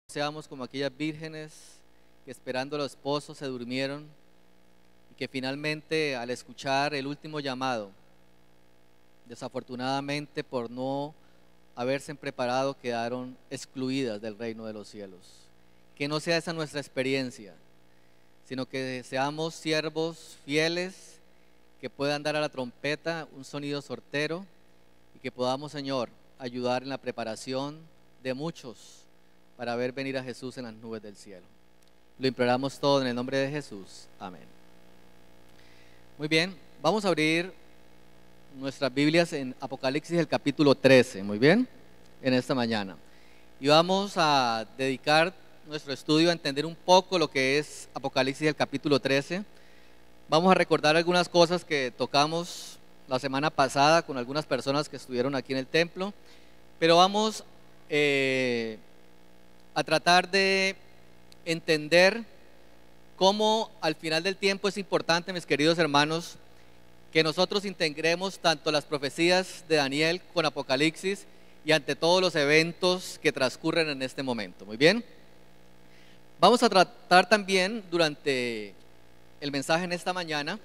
Seamos como aquellas vírgenes que esperando a los esposos se durmieron y que finalmente al escuchar el último llamado, desafortunadamente por no haberse preparado, quedaron excluidas del reino de los cielos. Que no sea esa nuestra experiencia, sino que seamos siervos fieles que puedan dar a la trompeta un sonido certero y que podamos, Señor, ayudar en la preparación de muchos para ver venir a Jesús en las nubes del cielo. Lo imploramos todo en el nombre de Jesús. Amén. Muy bien, vamos a abrir nuestras Biblias en Apocalipsis, el capítulo 13, muy bien, en esta mañana. Y vamos a dedicar nuestro estudio a entender un poco lo que es Apocalipsis, el capítulo 13. Vamos a recordar algunas cosas que tocamos la semana pasada con algunas personas que estuvieron aquí en el templo, pero vamos a tratar de entender cómo al final del tiempo es importante, mis queridos hermanos, que nosotros integremos tanto las profecías de Daniel con Apocalipsis y ante todos los eventos que transcurren en este momento. Muy bien, vamos a tratar también durante el mensaje en esta mañana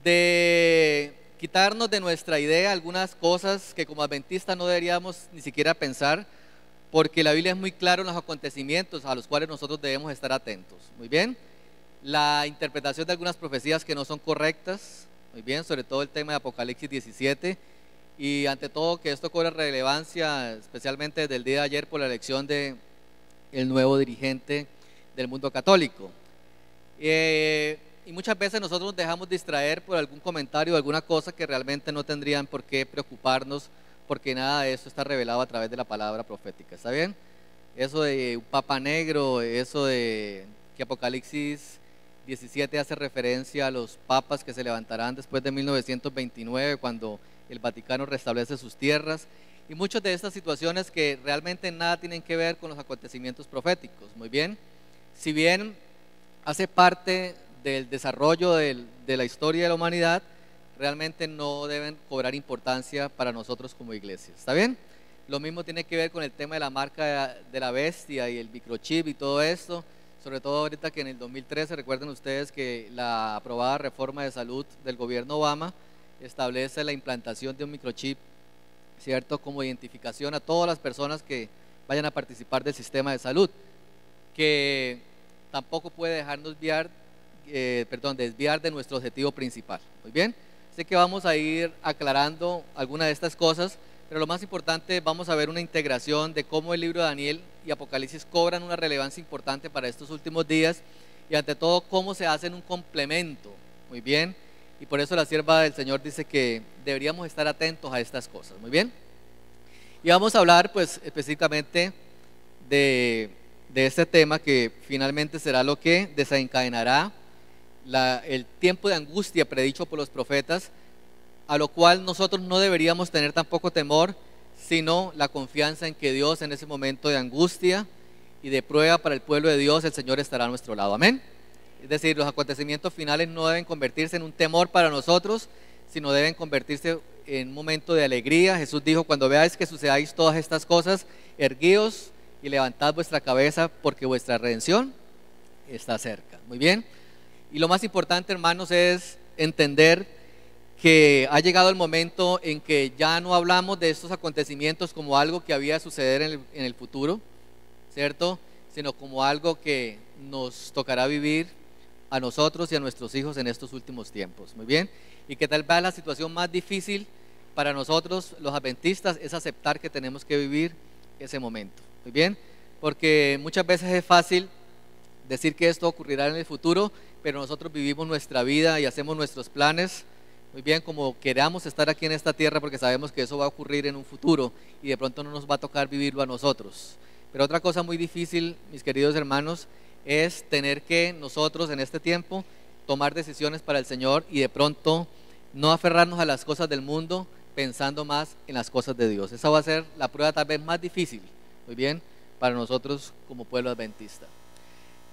de quitarnos de nuestra idea algunas cosas que como adventistas no deberíamos ni siquiera pensar, porque la Biblia es muy clara en los acontecimientos a los cuales nosotros debemos estar atentos. Muy bien, la interpretación de algunas profecías que no son correctas, muy bien, sobre todo el tema de Apocalipsis 17, y ante todo que esto cobra relevancia, especialmente desde el día de ayer por la elección de el nuevo dirigente del mundo católico. Y muchas veces nosotros nos dejamos distraer por algún comentario o alguna cosa que realmente no tendrían por qué preocuparnos, porque nada de eso está revelado a través de la palabra profética. ¿Está bien? Eso de un papa negro, eso de que Apocalipsis 17 hace referencia a los papas que se levantarán después de 1929, cuando el Vaticano restablece sus tierras, y muchas de estas situaciones que realmente nada tienen que ver con los acontecimientos proféticos. Muy bien, si bien hace parte del desarrollo de la historia de la humanidad, realmente no deben cobrar importancia para nosotros como iglesia. ¿Está bien? Lo mismo tiene que ver con el tema de la marca de la bestia y el microchip y todo esto, sobre todo ahorita que en el 2013, recuerden ustedes que la aprobada reforma de salud del gobierno Obama establece la implantación de un microchip, ¿cierto?, como identificación a todas las personas que vayan a participar del sistema de salud, que tampoco puede dejarnos desviar de nuestro objetivo principal. Muy bien, así que vamos a ir aclarando algunas de estas cosas, pero lo más importante, vamos a ver una integración de cómo el libro de Daniel y Apocalipsis cobran una relevancia importante para estos últimos días, y ante todo cómo se hacen un complemento. Muy bien, y por eso la sierva del Señor dice que deberíamos estar atentos a estas cosas. Muy bien, y vamos a hablar pues específicamente de este tema que finalmente será lo que desencadenará el tiempo de angustia predicho por los profetas, a lo cual nosotros no deberíamos tener tampoco temor, sino la confianza en que Dios en ese momento de angustia y de prueba para el pueblo de Dios, el Señor estará a nuestro lado. Amén. Es decir, los acontecimientos finales no deben convertirse en un temor para nosotros, sino deben convertirse en un momento de alegría. Jesús dijo: cuando veáis que sucedáis todas estas cosas, erguíos y levantad vuestra cabeza, porque vuestra redención está cerca. Muy bien, y lo más importante, hermanos, es entender que ha llegado el momento en que ya no hablamos de estos acontecimientos como algo que había de suceder en el futuro, ¿cierto?, sino como algo que nos tocará vivir a nosotros y a nuestros hijos en estos últimos tiempos. Muy bien, y que tal vez la situación más difícil para nosotros los adventistas es aceptar que tenemos que vivir ese momento. Muy bien, porque muchas veces es fácil decir que esto ocurrirá en el futuro, pero nosotros vivimos nuestra vida y hacemos nuestros planes, muy bien, como queramos estar aquí en esta tierra, porque sabemos que eso va a ocurrir en un futuro y de pronto no nos va a tocar vivirlo a nosotros. Pero otra cosa muy difícil, mis queridos hermanos, es tener que nosotros en este tiempo tomar decisiones para el Señor y de pronto no aferrarnos a las cosas del mundo, pensando más en las cosas de Dios. Esa va a ser la prueba tal vez más difícil, muy bien, para nosotros como pueblo adventista.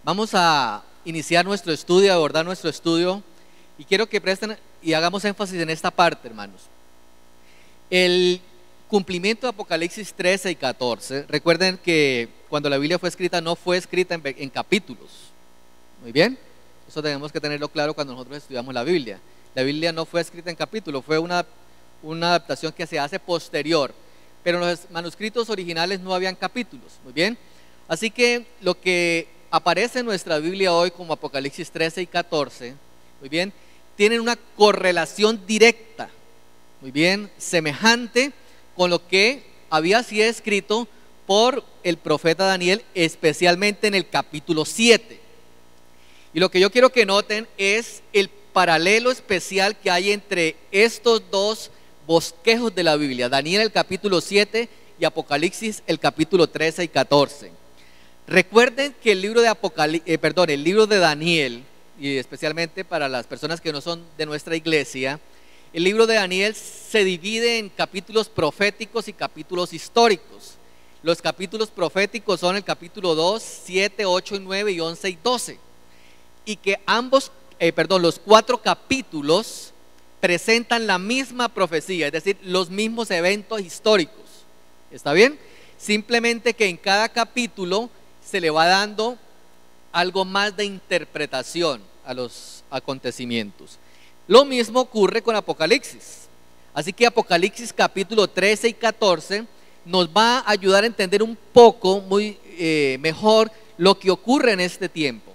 Vamos a iniciar nuestro estudio, a abordar nuestro estudio, y quiero que presten y hagamos énfasis en esta parte, hermanos. El cumplimiento de Apocalipsis 13 y 14. Recuerden que cuando la Biblia fue escrita no fue escrita en capítulos. Muy bien, eso tenemos que tenerlo claro cuando nosotros estudiamos la Biblia. La Biblia no fue escrita en capítulos, fue una adaptación que se hace posterior, pero en los manuscritos originales no habían capítulos. Muy bien, así que lo que aparece en nuestra Biblia hoy como Apocalipsis 13 y 14, muy bien, tienen una correlación directa, muy bien, semejante con lo que había sido escrito por el profeta Daniel, especialmente en el capítulo 7. Y lo que yo quiero que noten es el paralelo especial que hay entre estos dos bosquejos de la Biblia, Daniel el capítulo 7 y Apocalipsis el capítulo 13 y 14. Recuerden que el libro de Daniel, y especialmente para las personas que no son de nuestra iglesia, el libro de Daniel se divide en capítulos proféticos y capítulos históricos. Los capítulos proféticos son el capítulo 2, 7, 8 y 9 y 11 y 12. Y que los 4 capítulos presentan la misma profecía, es decir, los mismos eventos históricos. ¿Está bien? Simplemente que en cada capítulo se le va dando algo más de interpretación a los acontecimientos. Lo mismo ocurre con Apocalipsis. Así que Apocalipsis capítulo 13 y 14 nos va a ayudar a entender un poco mejor lo que ocurre en este tiempo.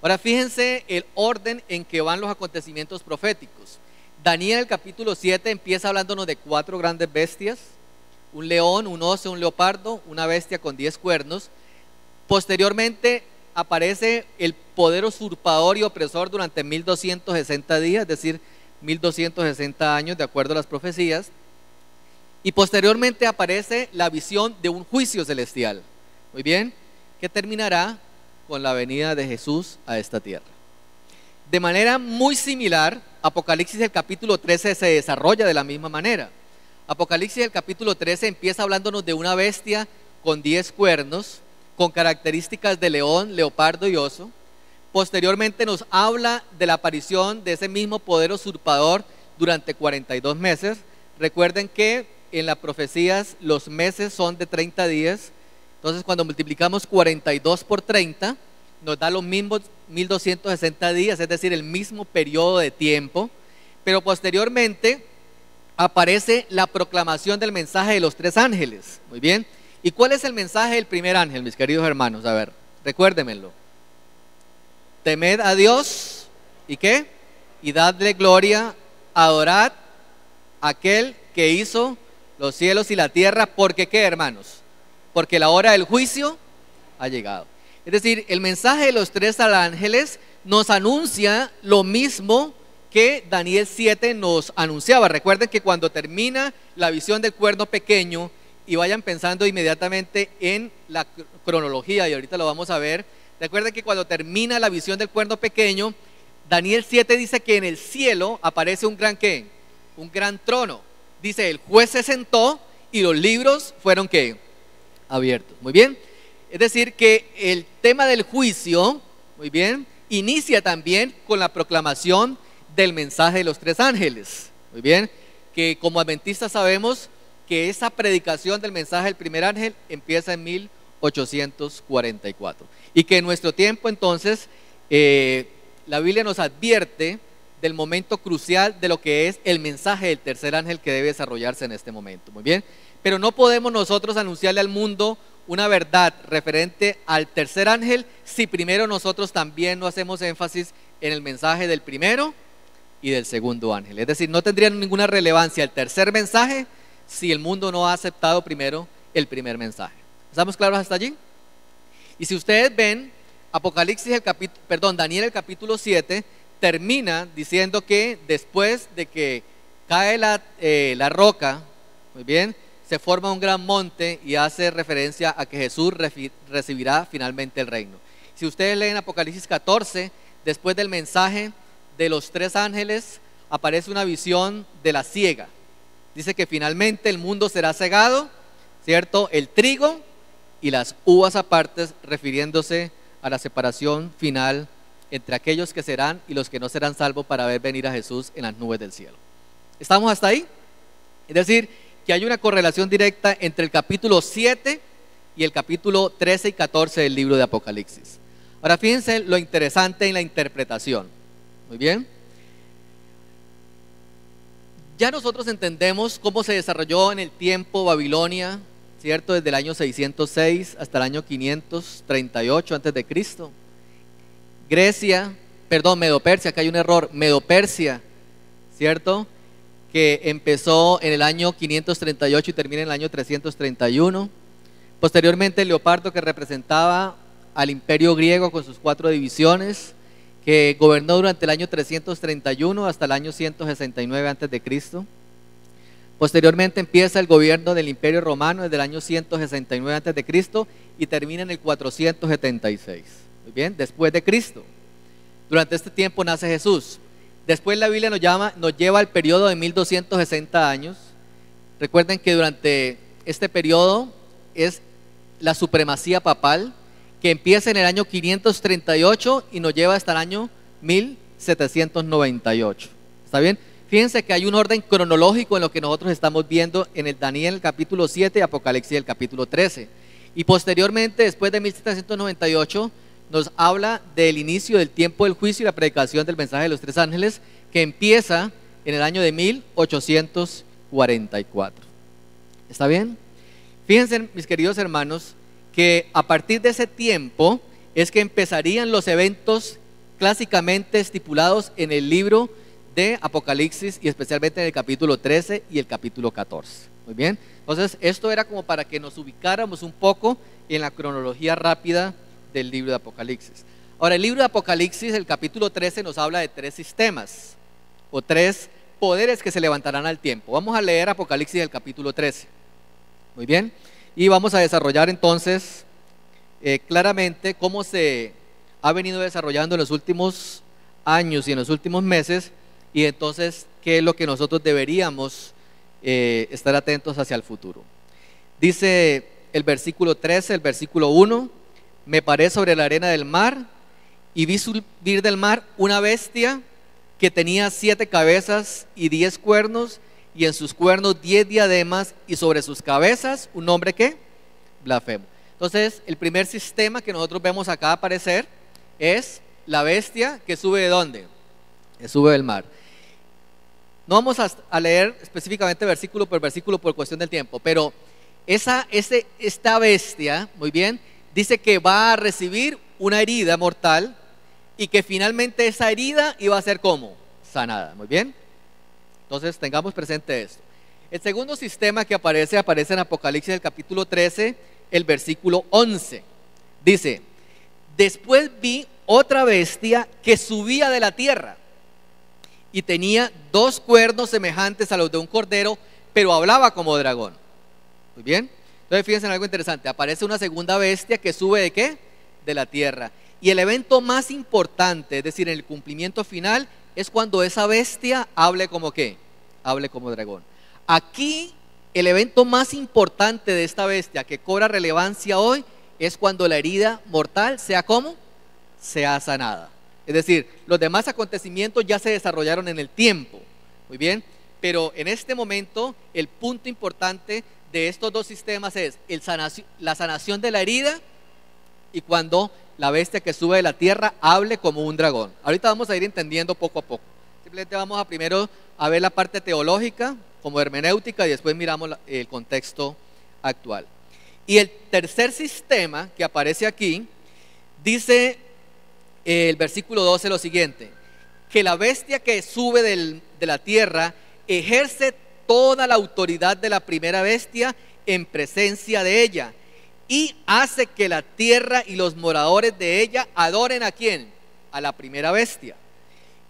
Ahora fíjense el orden en que van los acontecimientos proféticos. Daniel el capítulo 7 empieza hablándonos de 4 grandes bestias: un león, un oso, un leopardo, una bestia con 10 cuernos. Posteriormente aparece el poder usurpador y opresor durante 1260 días, es decir, 1260 años de acuerdo a las profecías. Y posteriormente aparece la visión de un juicio celestial, muy bien, que terminará con la venida de Jesús a esta tierra. De manera muy similar, Apocalipsis el capítulo 13 se desarrolla de la misma manera. Apocalipsis el capítulo 13 empieza hablándonos de una bestia con 10 cuernos, con características de león, leopardo y oso. Posteriormente nos habla de la aparición de ese mismo poder usurpador durante 42 meses. Recuerden que en las profecías los meses son de 30 días. Entonces cuando multiplicamos 42 por 30 nos da los mismos 1260 días, es decir, el mismo periodo de tiempo. Pero posteriormente aparece la proclamación del mensaje de los 3 ángeles. Muy bien. ¿Y cuál es el mensaje del primer ángel, mis queridos hermanos? A ver, recuérdenmelo. Temed a Dios, ¿y qué? Y dadle gloria, adorad a aquel que hizo los cielos y la tierra, porque ¿qué, hermanos? Porque la hora del juicio ha llegado. Es decir, el mensaje de los 3 ángeles nos anuncia lo mismo que Daniel 7 nos anunciaba. Recuerden que cuando termina la visión del cuerno pequeño, y vayan pensando inmediatamente en la cronología, y ahorita lo vamos a ver. Recuerden que cuando termina la visión del cuerno pequeño, Daniel 7 dice que en el cielo aparece un gran ¿qué? Un gran trono. Dice, el juez se sentó y los libros fueron ¿qué? Abiertos. Muy bien. Es decir, que el tema del juicio, muy bien, inicia también con la proclamación del mensaje de los 3 ángeles. Muy bien, que como adventistas sabemos que esa predicación del mensaje del primer ángel empieza en 1844 y que en nuestro tiempo entonces la Biblia nos advierte del momento crucial de lo que es el mensaje del tercer ángel que debe desarrollarse en este momento. Muy bien, pero no podemos nosotros anunciarle al mundo una verdad referente al tercer ángel si primero nosotros también no hacemos énfasis en el mensaje del primero y del segundo ángel. Es decir, no tendría ninguna relevancia el tercer mensaje si el mundo no ha aceptado primero el primer mensaje. ¿Estamos claros hasta allí? Y si ustedes ven, Daniel el capítulo 7 termina diciendo que después de que cae la roca, muy bien, se forma un gran monte y hace referencia a que Jesús recibirá finalmente el reino. Si ustedes leen Apocalipsis 14, después del mensaje de los 3 ángeles aparece una visión de la siega. Dice que finalmente el mundo será cegado, ¿cierto? El trigo y las uvas aparte, refiriéndose a la separación final entre aquellos que serán y los que no serán salvos para ver venir a Jesús en las nubes del cielo. ¿Estamos hasta ahí? Es decir, que hay una correlación directa entre el capítulo 7 y el capítulo 13 y 14 del libro de Apocalipsis. Ahora fíjense lo interesante en la interpretación. Muy bien. Ya nosotros entendemos cómo se desarrolló en el tiempo Babilonia, ¿cierto? Desde el año 606 hasta el año 538 antes de Cristo. Medo-Persia, acá hay un error, Medo-Persia, ¿cierto? Que empezó en el año 538 y termina en el año 331. Posteriormente el leopardo, que representaba al imperio griego con sus 4 divisiones, que gobernó durante el año 331 hasta el año 169 antes de Cristo. Posteriormente empieza el gobierno del imperio romano desde el año 169 antes de Cristo y termina en el 476. Muy bien, después de Cristo. Durante este tiempo nace Jesús. Después la Biblia nos lleva al periodo de 1260 años. Recuerden que durante este periodo es la supremacía papal, que empieza en el año 538 y nos lleva hasta el año 1798. ¿Está bien? Fíjense que hay un orden cronológico en lo que nosotros estamos viendo en el Daniel capítulo 7 y Apocalipsis el capítulo 13. Y posteriormente, después de 1798, nos habla del inicio del tiempo del juicio y la predicación del mensaje de los 3 ángeles, que empieza en el año de 1844. ¿Está bien? Fíjense, mis queridos hermanos, que a partir de ese tiempo es que empezarían los eventos clásicamente estipulados en el libro de Apocalipsis y especialmente en el capítulo 13 y el capítulo 14. Muy bien, entonces esto era como para que nos ubicáramos un poco en la cronología rápida del libro de Apocalipsis. Ahora, el libro de Apocalipsis, el capítulo 13, nos habla de 3 sistemas o 3 poderes que se levantarán al tiempo. Vamos a leer Apocalipsis del capítulo 13. Muy bien, y vamos a desarrollar entonces claramente cómo se ha venido desarrollando en los últimos años y en los últimos meses, y entonces qué es lo que nosotros deberíamos estar atentos hacia el futuro. Dice el versículo 13, el versículo 1: me paré sobre la arena del mar y vi subir del mar una bestia que tenía 7 cabezas y 10 cuernos, y en sus cuernos 10 diademas, y sobre sus cabezas un nombre que blasfemo. Entonces, el primer sistema que nosotros vemos acá aparecer es la bestia que sube ¿de dónde? Que sube del mar. No vamos a leer específicamente versículo por versículo por cuestión del tiempo, pero esta bestia, muy bien, dice que va a recibir una herida mortal y que finalmente esa herida iba a ser ¿cómo? Sanada. Muy bien. Entonces tengamos presente esto. El segundo sistema que aparece en Apocalipsis el capítulo 13, el versículo 11. Dice: después vi otra bestia que subía de la tierra y tenía 2 cuernos semejantes a los de un cordero, pero hablaba como dragón. Muy bien. Entonces fíjense en algo interesante. Aparece una segunda bestia que sube ¿de qué? De la tierra. Y el evento más importante, es decir, en el cumplimiento final, es cuando esa bestia hable como ¿qué? Hable como dragón. Aquí el evento más importante de esta bestia que cobra relevancia hoy es cuando la herida mortal sea ¿cómo? Sea sanada. Es decir, los demás acontecimientos ya se desarrollaron en el tiempo. Muy bien. Pero en este momento el punto importante de estos 2 sistemas es la sanación de la herida y cuando la bestia que sube de la tierra hable como un dragón. Ahorita vamos a ir entendiendo poco a poco. Simplemente vamos a primero a ver la parte teológica como hermenéutica y después miramos el contexto actual. Y el tercer sistema que aparece aquí dice el versículo 12 lo siguiente: que la bestia que sube de la tierra ejerce toda la autoridad de la primera bestia en presencia de ella, y hace que la tierra y los moradores de ella adoren ¿a quién? A la primera bestia.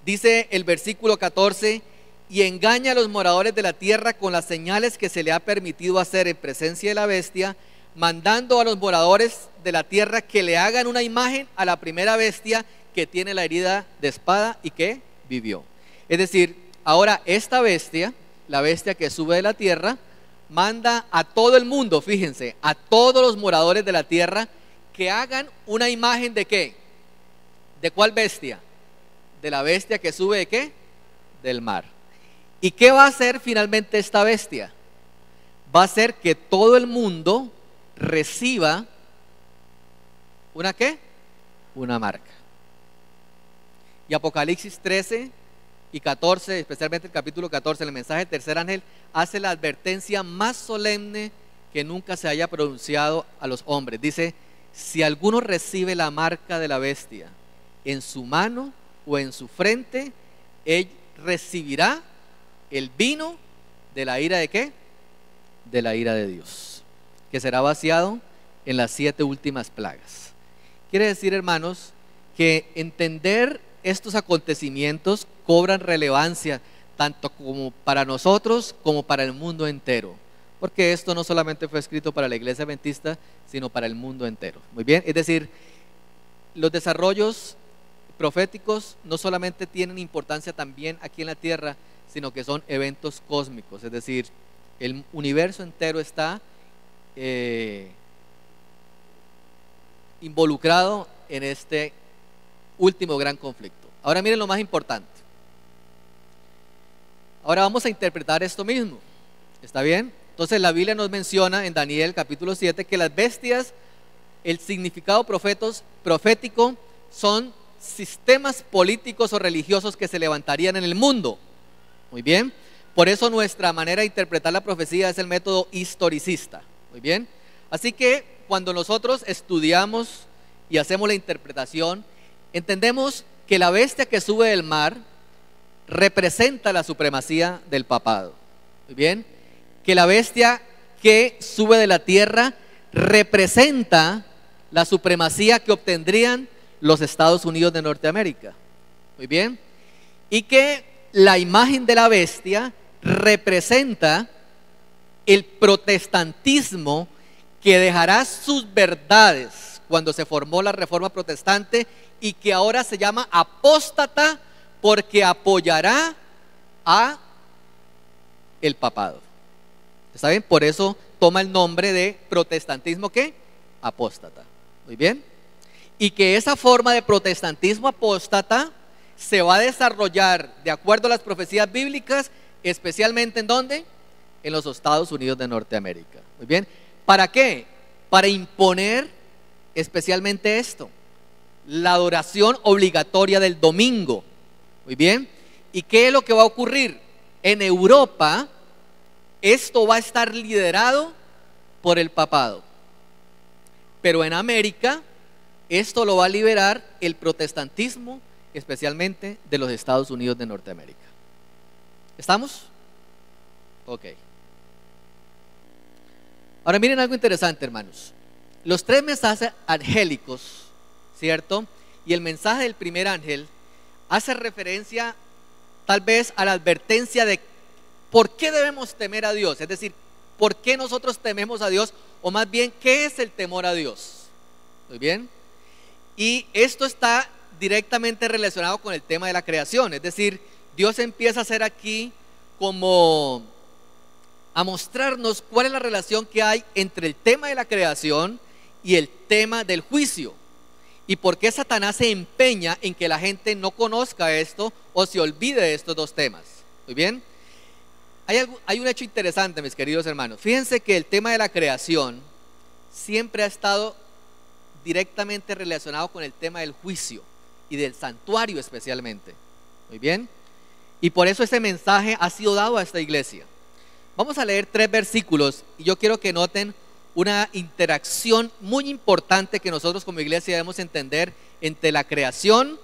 Dice el versículo 14: y engaña a los moradores de la tierra con las señales que se le ha permitido hacer en presencia de la bestia, mandando a los moradores de la tierra que le hagan una imagen a la primera bestia que tiene la herida de espada y que vivió. Es decir, ahora esta bestia, la bestia que sube de la tierra, manda a todo el mundo, fíjense, a todos los moradores de la tierra que hagan una imagen ¿de qué? ¿De cuál bestia? De la bestia que sube ¿de qué? Del mar. ¿Y qué va a hacer finalmente esta bestia? va a hacer que todo el mundo reciba ¿una qué? Una marca. Y Apocalipsis 13 y 14, especialmente el capítulo 14, el mensaje del tercer ángel, hace la advertencia más solemne que nunca se haya pronunciado a los hombres. Dice: si alguno recibe la marca de la bestia en su mano o en su frente, él recibirá el vino de la ira de ¿qué? De la ira de Dios, que será vaciado en las 7 últimas plagas. Quiere decir, hermanos, que entender estos acontecimientos cobran relevancia tanto como para nosotros como para el mundo entero, porque esto no solamente fue escrito para la iglesia adventista, sino para el mundo entero. Muy bien, es decir, los desarrollos proféticos no solamente tienen importancia también aquí en la tierra, sino que son eventos cósmicos, es decir, el universo entero está involucrado en este último gran conflicto. Ahora miren lo más importante. Ahora vamos a interpretar esto mismo. ¿Está bien? Entonces la Biblia nos menciona en Daniel capítulo 7 que las bestias, el significado profético son sistemas políticos o religiosos que se levantarían en el mundo. Muy bien. Por eso nuestra manera de interpretar la profecía es el método historicista. Muy bien. Así que cuando nosotros estudiamos y hacemos la interpretación, entendemos que la bestia que sube del mar representa la supremacía del papado. Muy bien. Que la bestia que sube de la tierra representa la supremacía que obtendrían los Estados Unidos de Norteamérica. Muy bien. Y que la imagen de la bestia representa el protestantismo que dejará sus verdades cuando se formó la Reforma Protestante y que ahora se llama apóstata porque apoyará a el papado. ¿Está bien? Por eso toma el nombre de protestantismo ¿qué? Apóstata. Muy bien. Y que esa forma de protestantismo apóstata se va a desarrollar de acuerdo a las profecías bíblicas, especialmente ¿en dónde? En los Estados Unidos de Norteamérica. Muy bien. ¿Para qué? Para imponer especialmente esto, la adoración obligatoria del domingo. Muy bien. ¿Y qué es lo que va a ocurrir? En Europa esto va a estar liderado por el papado, pero en América esto lo va a liberar el protestantismo, especialmente de los Estados Unidos de Norteamérica. ¿Estamos? Ok. Ahora miren algo interesante, hermanos. Los 3 mensajes angélicos, ¿cierto? Y el mensaje del primer ángel hace referencia tal vez a la advertencia de por qué debemos temer a Dios. Es decir, por qué nosotros tememos a Dios, o más bien, ¿qué es el temor a Dios? Muy bien. Y esto está directamente relacionado con el tema de la creación. Es decir, Dios empieza a hacer aquí como a mostrarnos cuál es la relación que hay entre el tema de la creación y el tema del juicio, y por qué Satanás se empeña en que la gente no conozca esto o se olvide de estos 2 temas. Muy bien. Hay un hecho interesante, mis queridos hermanos. Fíjense que el tema de la creación siempre ha estado directamente relacionado con el tema del juicio y del santuario especialmente. Muy bien. Y por eso ese mensaje ha sido dado a esta iglesia. Vamos a leer 3 versículos y yo quiero que noten una interacción muy importante que nosotros como iglesia debemos entender entre la creación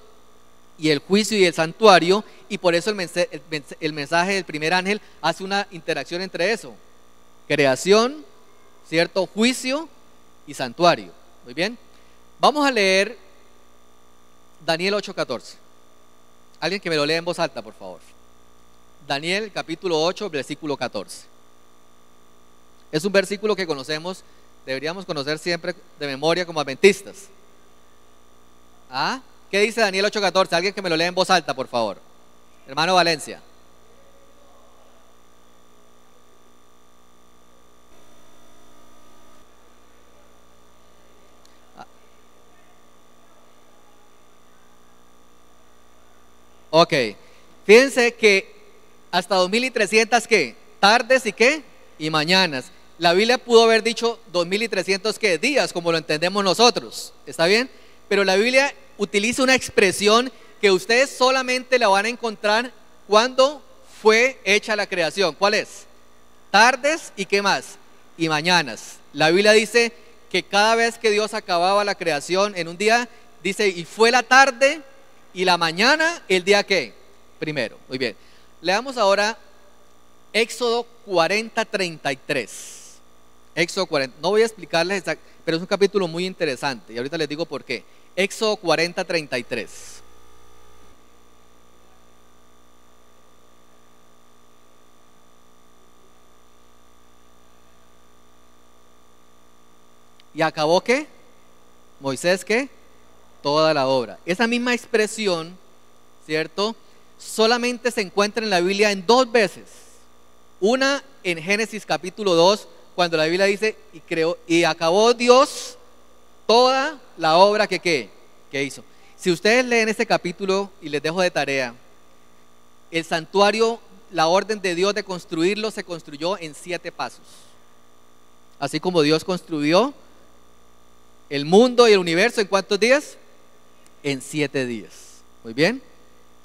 y el juicio y el santuario, y por eso el mensaje del primer ángel hace una interacción entre eso: creación, ¿cierto? Juicio y santuario. Muy bien. Vamos a leer Daniel 8:14. Alguien que me lo lea en voz alta, por favor. Daniel capítulo 8, versículo 14. Es un versículo que conocemos, deberíamos conocer siempre de memoria como adventistas. ¿Ah? ¿Qué dice Daniel 8:14? Alguien que me lo lea en voz alta, por favor. Hermano Valencia. Ok. Fíjense que hasta 2300 ¿qué? Tardes y qué? Y mañanas. La Biblia pudo haber dicho 2300 días, como lo entendemos nosotros, ¿está bien? Pero la Biblia utiliza una expresión que ustedes solamente la van a encontrar cuando fue hecha la creación. ¿Cuál es? Tardes y ¿qué más? Y mañanas. La Biblia dice que cada vez que Dios acababa la creación en un día, dice, y fue la tarde y la mañana, el día ¿qué? Primero. Muy bien. Leamos ahora Éxodo 40:33. Éxodo 40, no voy a explicarles, pero es un capítulo muy interesante y ahorita les digo por qué. Éxodo 40:33. ¿Y acabó qué? Moisés ¿qué? Toda la obra. Esa misma expresión, ¿cierto? Solamente se encuentra en la Biblia en dos veces. Una en Génesis capítulo 2, cuando la Biblia dice, y creó, y acabó Dios toda la obra que hizo. Si ustedes leen este capítulo, y les dejo de tarea, el santuario, la orden de Dios de construirlo, se construyó en 7 pasos. Así como Dios construyó el mundo y el universo, ¿en cuántos días? En 7 días. Muy bien,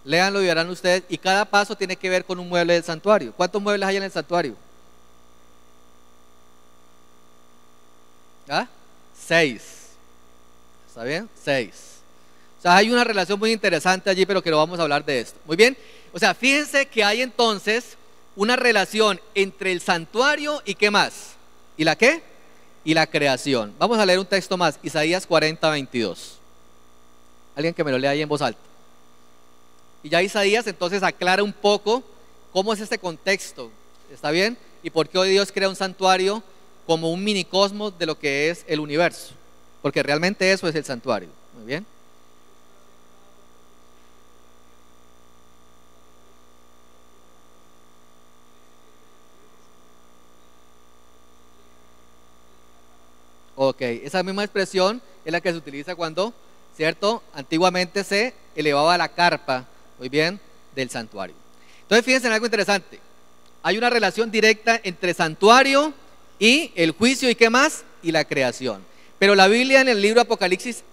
léanlo y verán ustedes, y cada paso tiene que ver con un mueble del santuario. ¿Cuántos muebles hay en el santuario? 6. ¿Está bien? 6. O sea, hay una relación muy interesante allí, pero que no vamos a hablar de esto. Muy bien. O sea, fíjense que hay entonces una relación entre el santuario y ¿qué más? ¿Y la qué? Y la creación. Vamos a leer un texto más, Isaías 40:22. Alguien que me lo lea ahí en voz alta. Y ya Isaías entonces aclara un poco cómo es este contexto. ¿Está bien? Y por qué hoy Dios crea un santuario como un minicosmos de lo que es el universo, porque realmente eso es el santuario. Muy bien. Ok, esa misma expresión es la que se utiliza cuando, ¿cierto? Antiguamente se elevaba la carpa, muy bien, del santuario. Entonces fíjense en algo interesante. Hay una relación directa entre santuario y el juicio y ¿qué más? Y la creación. Pero la Biblia en el libro Apocalipsis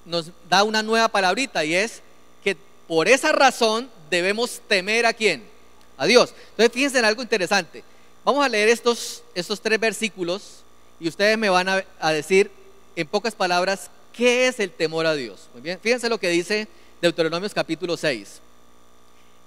nos da una nueva palabrita, y es que por esa razón debemos temer ¿a quién? A Dios. Entonces fíjense en algo interesante. Vamos a leer estos 3 versículos y ustedes me van a decir en pocas palabras qué es el temor a Dios. Muy bien, fíjense lo que dice Deuteronomios capítulo 6.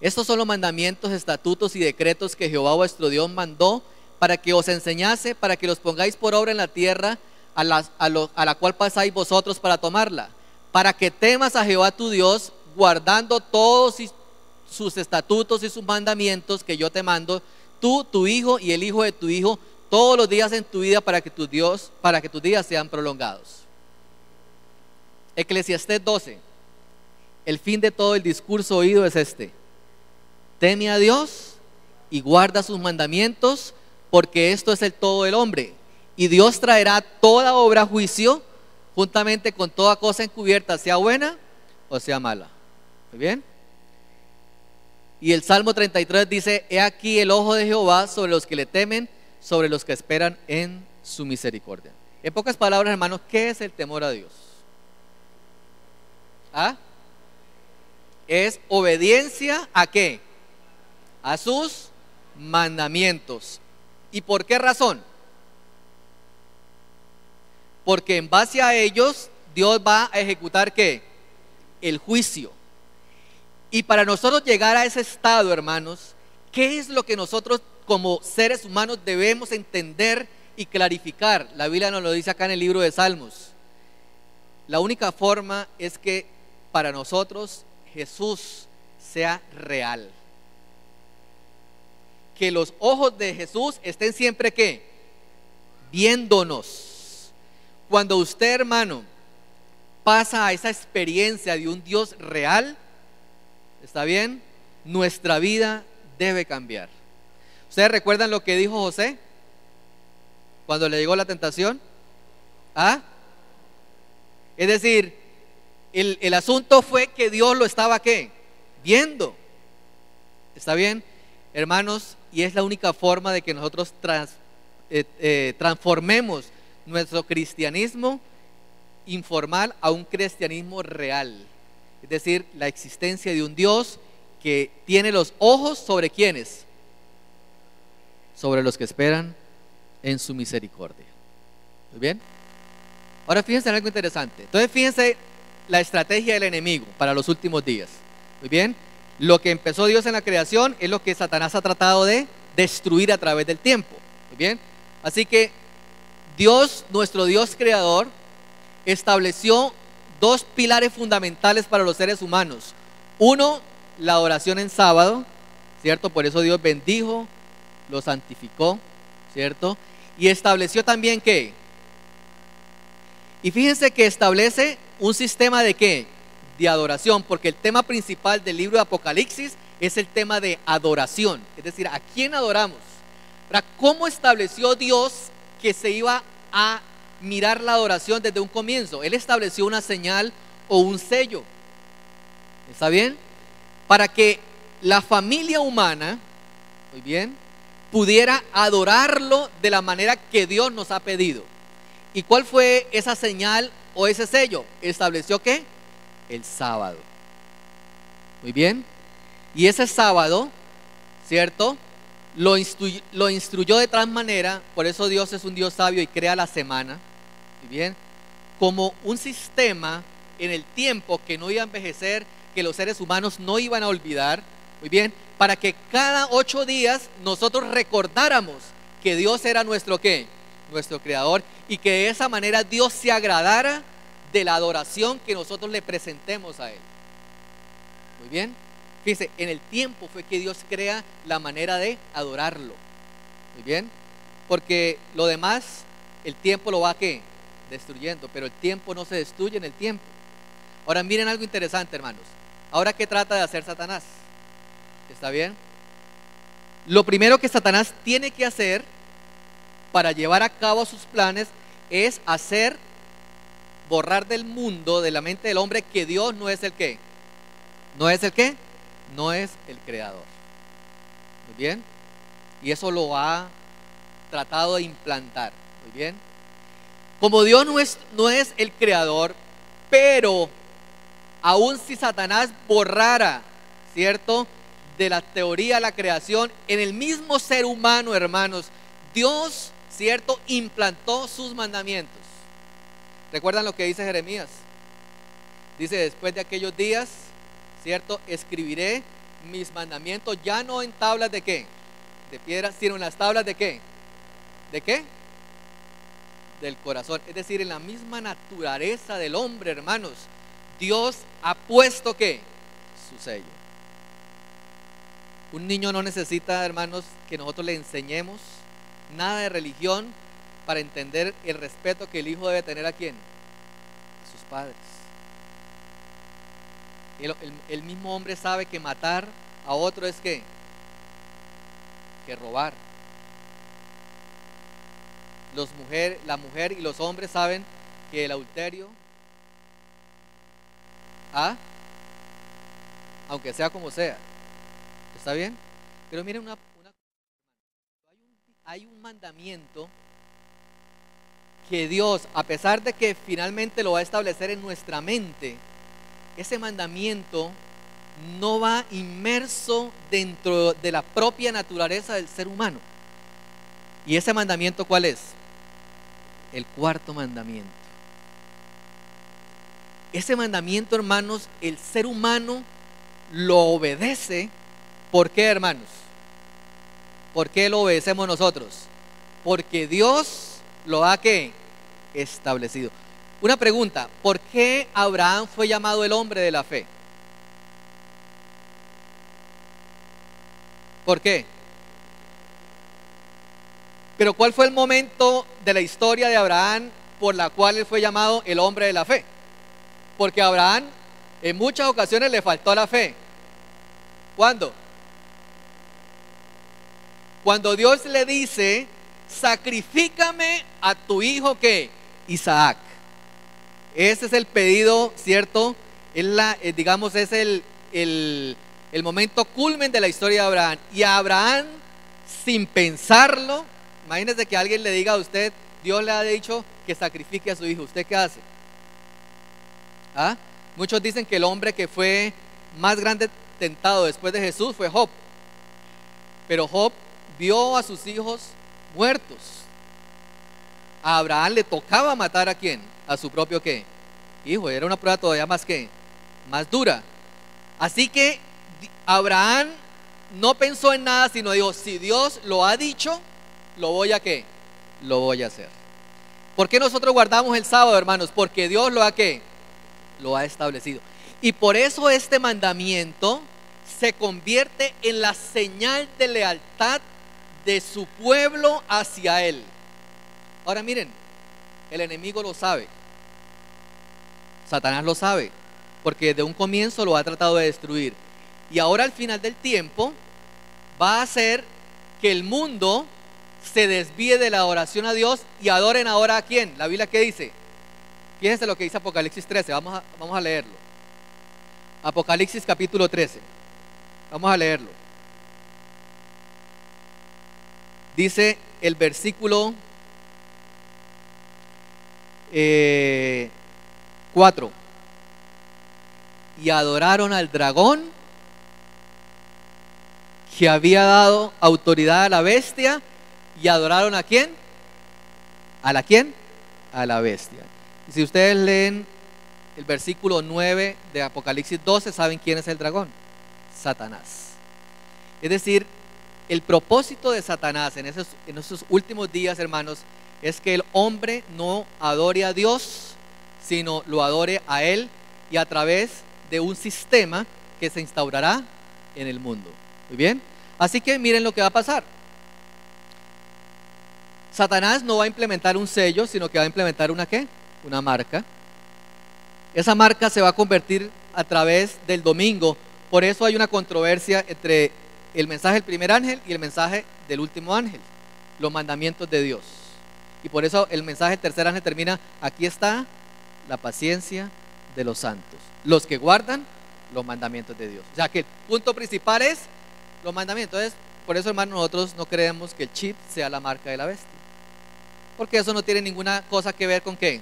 Estos son los mandamientos, estatutos y decretos que Jehová vuestro Dios mandó para que os enseñase, para que los pongáis por obra en la tierra a la cual pasáis vosotros para tomarla, para que temas a Jehová tu Dios, guardando todos sus estatutos y sus mandamientos que yo te mando, tú, tu hijo y el hijo de tu hijo, todos los días en tu vida, para que tus días sean prolongados. Eclesiastés 12. El fin de todo el discurso oído es este: teme a Dios y guarda sus mandamientos, porque esto es el todo del hombre. Y Dios traerá toda obra a juicio, juntamente con toda cosa encubierta, sea buena o sea mala. Muy bien. Y el Salmo 33 dice: he aquí el ojo de Jehová sobre los que le temen, sobre los que esperan en su misericordia. En pocas palabras, hermanos, ¿qué es el temor a Dios? Es obediencia ¿a qué? A sus mandamientos. ¿Y por qué razón? Porque en base a ellos Dios va a ejecutar ¿qué? El juicio. Y para nosotros llegar a ese estado, hermanos, ¿qué es lo que nosotros como seres humanos debemos entender y clarificar? La Biblia nos lo dice acá en el libro de Salmos. La única forma es que para nosotros Jesús sea real. Que los ojos de Jesús estén siempre ¿qué? Viéndonos. Cuando usted, hermano, pasa a esa experiencia de un Dios real, ¿está bien? Nuestra vida debe cambiar. ¿Ustedes recuerdan lo que dijo José cuando le llegó la tentación? Es decir, el asunto fue que Dios lo estaba ¿qué? Viendo. ¿Está bien? Hermanos, y es la única forma de que nosotros transformemos nuestro cristianismo informal a un cristianismo real. Es decir, la existencia de un Dios que tiene los ojos sobre quienes, sobre los que esperan en su misericordia. ¿Muy bien? Ahora fíjense en algo interesante. Entonces fíjense la estrategia del enemigo para los últimos días. Muy bien. Lo que empezó Dios en la creación es lo que Satanás ha tratado de destruir a través del tiempo. Muy bien. Así que Dios, nuestro Dios creador, estableció dos pilares fundamentales para los seres humanos. Uno, la adoración en sábado, ¿cierto? Por eso Dios bendijo, lo santificó, ¿cierto? Y estableció también ¿qué? Y fíjense que establece un sistema de ¿qué? De adoración, porque el tema principal del libro de Apocalipsis es el tema de adoración, es decir, ¿a quién adoramos? ¿Cómo estableció Dios que se iba a mirar la adoración desde un comienzo? Él estableció una señal o un sello, ¿está bien? Para que la familia humana, muy bien, pudiera adorarlo de la manera que Dios nos ha pedido. ¿Y cuál fue esa señal o ese sello? Estableció ¿qué? El sábado. Muy bien. Y ese sábado, ¿cierto? Lo instruyó de tal manera, por eso Dios es un Dios sabio y crea la semana, muy bien, como un sistema en el tiempo que no iba a envejecer, que los seres humanos no iban a olvidar, muy bien, para que cada 8 días nosotros recordáramos que Dios era nuestro ¿qué? Nuestro creador, y que de esa manera Dios se agradara de la adoración que nosotros le presentemos a Él. Muy bien. Fíjense, en el tiempo fue que Dios crea la manera de adorarlo. Muy bien. Porque lo demás, el tiempo lo va ¿qué? Destruyendo, pero el tiempo no se destruye en el tiempo. Ahora miren algo interesante, hermanos. Ahora, ¿qué trata de hacer Satanás? ¿Está bien? Lo primero que Satanás tiene que hacer para llevar a cabo sus planes es borrar del mundo, de la mente del hombre, que Dios no es el ¿qué? ¿No es el qué? No es el creador. Muy bien. Y eso lo ha tratado de implantar. Muy bien. Como Dios no es el creador, pero aun si Satanás borrara, ¿cierto?, de la teoría de la creación, en el mismo ser humano, hermanos, Dios, ¿cierto?, implantó sus mandamientos. ¿Recuerdan lo que dice Jeremías? Dice, después de aquellos días, ¿cierto?, escribiré mis mandamientos ya no en tablas de ¿qué? De piedra, sino en las tablas de ¿qué? ¿De qué? Del corazón. Es decir, en la misma naturaleza del hombre, hermanos, Dios ha puesto ¿qué? Su sello. Un niño no necesita, hermanos, que nosotros le enseñemos nada de religión para entender el respeto que el hijo debe tener ¿a quién? A sus padres. El mismo hombre sabe que matar a otro es ¿qué? Que robar. La mujer y los hombres saben que el adulterio, aunque sea como sea, ¿está bien? Pero miren hay un mandamiento que Dios, a pesar de que finalmente lo va a establecer en nuestra mente, ese mandamiento no va inmerso dentro de la propia naturaleza del ser humano. ¿Y ese mandamiento cuál es? El cuarto mandamiento. Ese mandamiento, hermanos, el ser humano lo obedece. ¿Por qué, hermanos? ¿Por qué lo obedecemos nosotros? Porque Dios lo ha ¿qué? Establecido. Una pregunta, ¿por qué Abraham fue llamado el hombre de la fe? ¿Por qué? Pero ¿cuál fue el momento de la historia de Abraham por la cual él fue llamado el hombre de la fe? Porque a Abraham en muchas ocasiones le faltó la fe. ¿Cuándo? Cuando Dios le dice, sacrifícame a tu hijo ¿qué? Isaac. Ese es el pedido, ¿cierto? Digamos, es el momento culmen de la historia de Abraham. Y a Abraham, sin pensarlo, Imagínese que alguien le diga a usted, Dios le ha dicho que sacrifique a su hijo. ¿Usted qué hace? ¿Ah? Muchos dicen que el hombre que fue más grande tentado después de Jesús fue Job. Pero Job vio a sus hijos muertos. A Abraham le tocaba matar ¿a quién? A su propio ¿qué? Hijo. Era una prueba todavía más ¿qué? Más dura. Así que Abraham no pensó en nada, sino dijo, si Dios lo ha dicho, lo voy a ¿qué? Lo voy a hacer. ¿Por qué nosotros guardamos el sábado, hermanos? Porque Dios lo ha ¿qué? Lo ha establecido. Y por eso este mandamiento se convierte en la señal de lealtad de su pueblo hacia Él. Ahora miren, el enemigo lo sabe. Satanás lo sabe, porque desde un comienzo lo ha tratado de destruir. Y ahora al final del tiempo va a hacer que el mundo se desvíe de la adoración a Dios y adoren ahora ¿a quién? La Biblia, ¿qué dice? Fíjense lo que dice Apocalipsis 13, vamos a leerlo. Apocalipsis capítulo 13, vamos a leerlo. Dice el versículo 4: y adoraron al dragón que había dado autoridad a la bestia. ¿Y adoraron a quién? ¿A la quién? A la bestia. Y si ustedes leen el versículo 9 de Apocalipsis 12, ¿saben quién es el dragón? Satanás. Es decir, el propósito de Satanás en esos últimos días, hermanos, es que el hombre no adore a Dios, sino lo adore a Él, y a través de un sistema que se instaurará en el mundo. Muy bien. Así que miren lo que va a pasar. Satanás no va a implementar un sello, sino que va a implementar una ¿qué? Una marca. Esa marca se va a convertir a través del domingo. Por eso hay una controversia entre el mensaje del primer ángel y el mensaje del último ángel, los mandamientos de Dios. Y por eso el mensaje del tercer ángel termina: aquí está la paciencia de los santos, los que guardan los mandamientos de Dios. O sea que el punto principal es los mandamientos. Entonces, por eso, hermanos, nosotros no creemos que el chip sea la marca de la bestia, porque eso no tiene ninguna cosa que ver con ¿qué?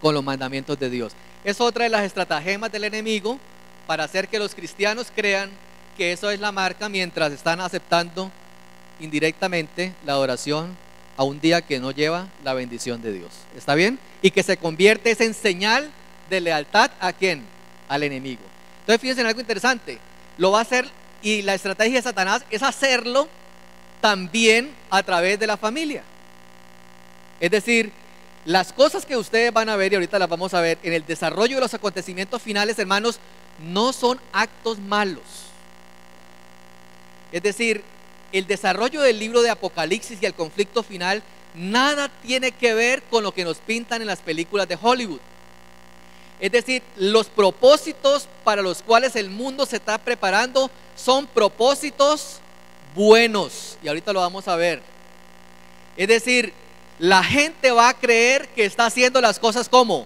Con los mandamientos de Dios. Es otra de las estratagemas del enemigo para hacer que los cristianos crean que eso es la marca, mientras están aceptando indirectamente la adoración a un día que no lleva la bendición de Dios. ¿Está bien? Y que se convierte en señal de lealtad ¿a quién? Al enemigo. Entonces fíjense en algo interesante. Lo va a hacer, y la estrategia de Satanás es hacerlo también a través de la familia. Es decir, las cosas que ustedes van a ver, y ahorita las vamos a ver, en el desarrollo de los acontecimientos finales, hermanos, no son actos malos. Es decir, el desarrollo del libro de Apocalipsis y el conflicto final nada tiene que ver con lo que nos pintan en las películas de Hollywood. Es decir, los propósitos para los cuales el mundo se está preparando son propósitos buenos, y ahorita lo vamos a ver. Es decir, la gente va a creer que está haciendo las cosas como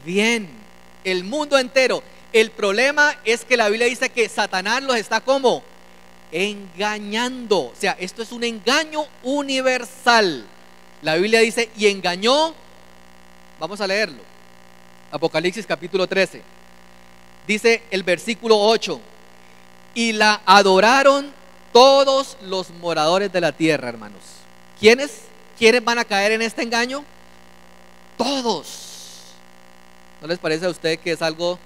bien, el mundo entero. El problema es que la Biblia dice que Satanás los está como engañando. O sea, esto es un engaño universal. La Biblia dice: y engañó. Vamos a leerlo. Apocalipsis capítulo 13. Dice el versículo 8: y la adoraron todos los moradores de la tierra, hermanos. ¿Quiénes van a caer en este engaño? Todos. ¿No les parece a usted que es algo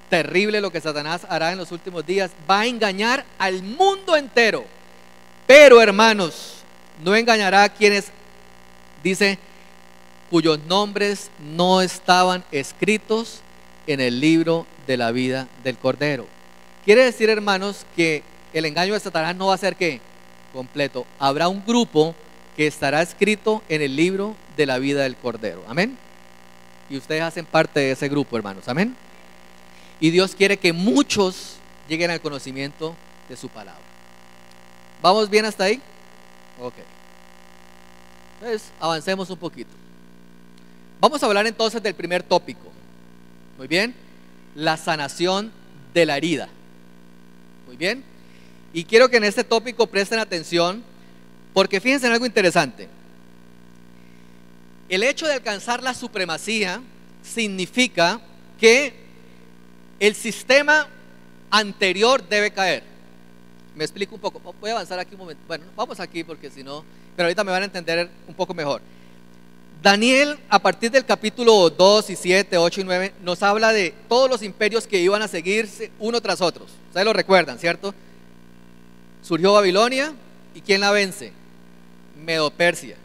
terrible lo que Satanás hará en los últimos días? Va a engañar al mundo entero. Pero, hermanos, no engañará a quienes, dice, cuyos nombres no estaban escritos en el libro de la vida del Cordero. Quiere decir, hermanos, que el engaño de Satanás no va a ser ¿qué? Completo. Habrá un grupo que estará escrito en el libro de la vida del Cordero. Amén. Y ustedes hacen parte de ese grupo, hermanos. Amén. Y Dios quiere que muchos lleguen al conocimiento de su palabra. ¿Vamos bien hasta ahí? Ok. Entonces, avancemos un poquito. Vamos a hablar entonces del primer tópico. Muy bien. La sanación de la herida. Muy bien. Y quiero que en este tópico presten atención, Porque fíjense en algo interesante. El hecho de alcanzar la supremacía significa que el sistema anterior debe caer. Me explico un poco. Voy a avanzar aquí un momento. Bueno, vamos aquí porque si no, pero ahorita me van a entender un poco mejor. Daniel, a partir del capítulo 2 y 7, 8 y 9, nos habla de todos los imperios que iban a seguirse uno tras otros. Ustedes lo recuerdan, ¿cierto? Surgió Babilonia, ¿y quién la vence? Medo-Persia.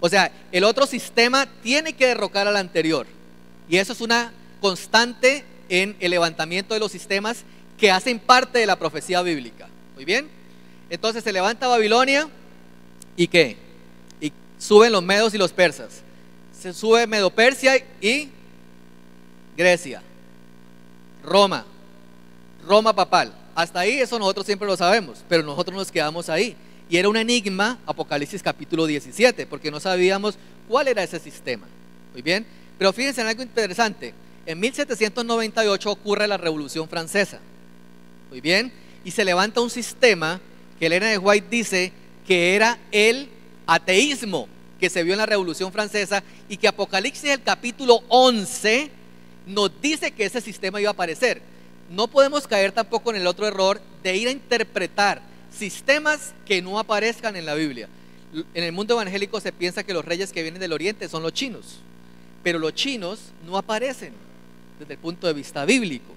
O sea, el otro sistema tiene que derrocar al anterior. Y eso es una constante en el levantamiento de los sistemas que hacen parte de la profecía bíblica. Muy bien. Entonces se levanta Babilonia, ¿y qué? Y suben los medos y los persas. Se sube Medo-Persia y Grecia, Roma papal. Hasta ahí eso nosotros siempre lo sabemos, pero nosotros nos quedamos ahí. Y era un enigma, Apocalipsis capítulo 17, porque no sabíamos cuál era ese sistema. Muy bien, pero fíjense en algo interesante. En 1798 ocurre la Revolución Francesa. Muy bien, y se levanta un sistema que Elena de White dice que era el ateísmo que se vio en la Revolución Francesa, y que Apocalipsis el capítulo 11 nos dice que ese sistema iba a aparecer. No podemos caer tampoco en el otro error de ir a interpretar sistemas que no aparezcan en la Biblia. En el mundo evangélico se piensa que los reyes que vienen del oriente son los chinos, pero los chinos no aparecen desde el punto de vista bíblico.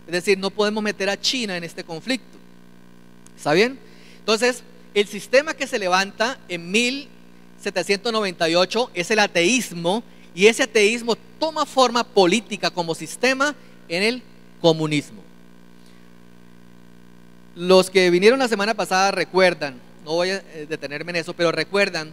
Es decir, no podemos meter a China en este conflicto. ¿Está bien? Entonces, el sistema que se levanta en 1798 es el ateísmo, y ese ateísmo toma forma política como sistema en el comunismo. Los que vinieron la semana pasada recuerdan, no voy a detenerme en eso, pero recuerdan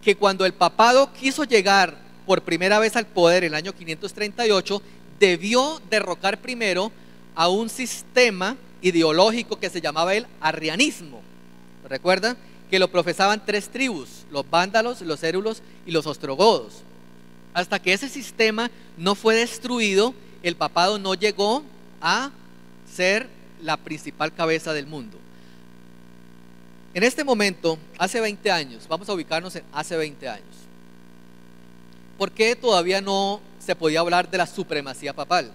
que cuando el papado quiso llegar por primera vez al poder en el año 538, debió derrocar primero a un sistema ideológico que se llamaba el arrianismo. ¿Recuerdan? Que lo profesaban tres tribus: los vándalos, los érulos y los ostrogodos. Hasta que ese sistema no fue destruido, el papado no llegó a ser la principal cabeza del mundo. En este momento, hace 20 años, vamos a ubicarnos en hace 20 años. ¿Por qué todavía no se podía hablar de la supremacía papal?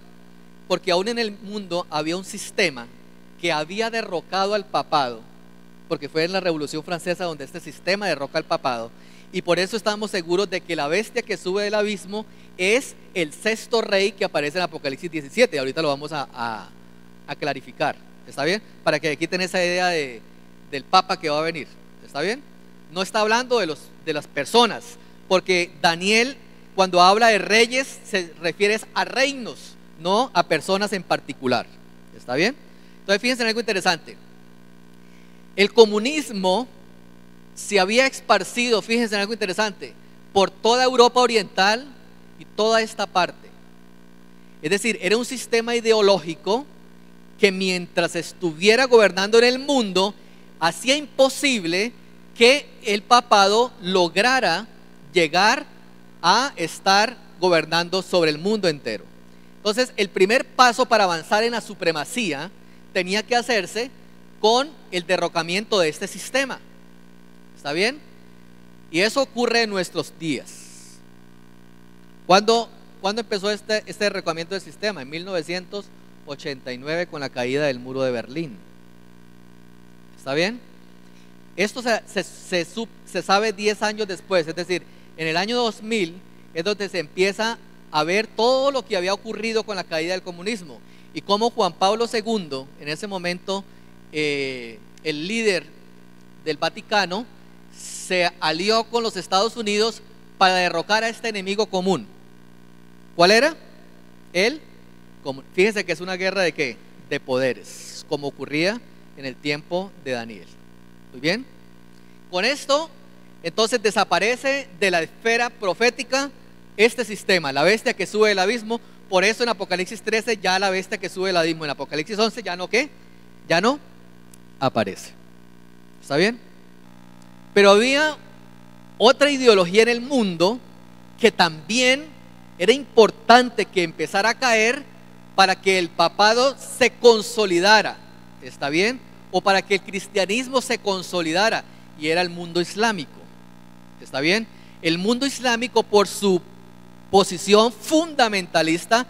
Porque aún en el mundo había un sistema que había derrocado al papado, porque fue en la Revolución Francesa donde este sistema derroca al papado, y por eso estamos seguros de que la bestia que sube del abismo es el sexto rey que aparece en Apocalipsis 17, y ahorita lo vamos a clarificar. ¿Está bien? Para que quiten esa idea del papa que va a venir. ¿Está bien? No está hablando de las personas, porque Daniel, cuando habla de reyes, se refiere a reinos, no a personas en particular. ¿Está bien? Entonces fíjense en algo interesante. El comunismo se había esparcido, fíjense en algo interesante, por toda Europa Oriental y toda esta parte. Es decir, era un sistema ideológico que mientras estuviera gobernando en el mundo, hacía imposible que el papado lograra llegar a estar gobernando sobre el mundo entero. Entonces, el primer paso para avanzar en la supremacía tenía que hacerse con el derrocamiento de este sistema. ¿Está bien? Y eso ocurre en nuestros días. ¿Cuándo empezó este derrocamiento del sistema? En 1989, con la caída del muro de Berlín. ¿Está bien? Esto se sabe 10 años después, es decir, en el año 2000 es donde se empieza a ver todo lo que había ocurrido con la caída del comunismo, y cómo Juan Pablo II, en ese momento el líder del Vaticano, se alió con los Estados Unidos para derrocar a este enemigo común. ¿Cuál era? Fíjense que es una guerra de ¿qué? De poderes, como ocurría en el tiempo de Daniel. Muy bien. Con esto, entonces desaparece de la esfera profética este sistema, la bestia que sube del abismo. Por eso en Apocalipsis 13 ya la bestia que sube del abismo, en Apocalipsis 11 ya no ¿qué? Ya no aparece. ¿Está bien? Pero había otra ideología en el mundo que también era importante que empezara a caer para que el papado se consolidara. ¿Está bien? O para que el cristianismo se consolidara. y era el mundo islámico. ¿Está bien? El mundo islámico, por su posición fundamentalista,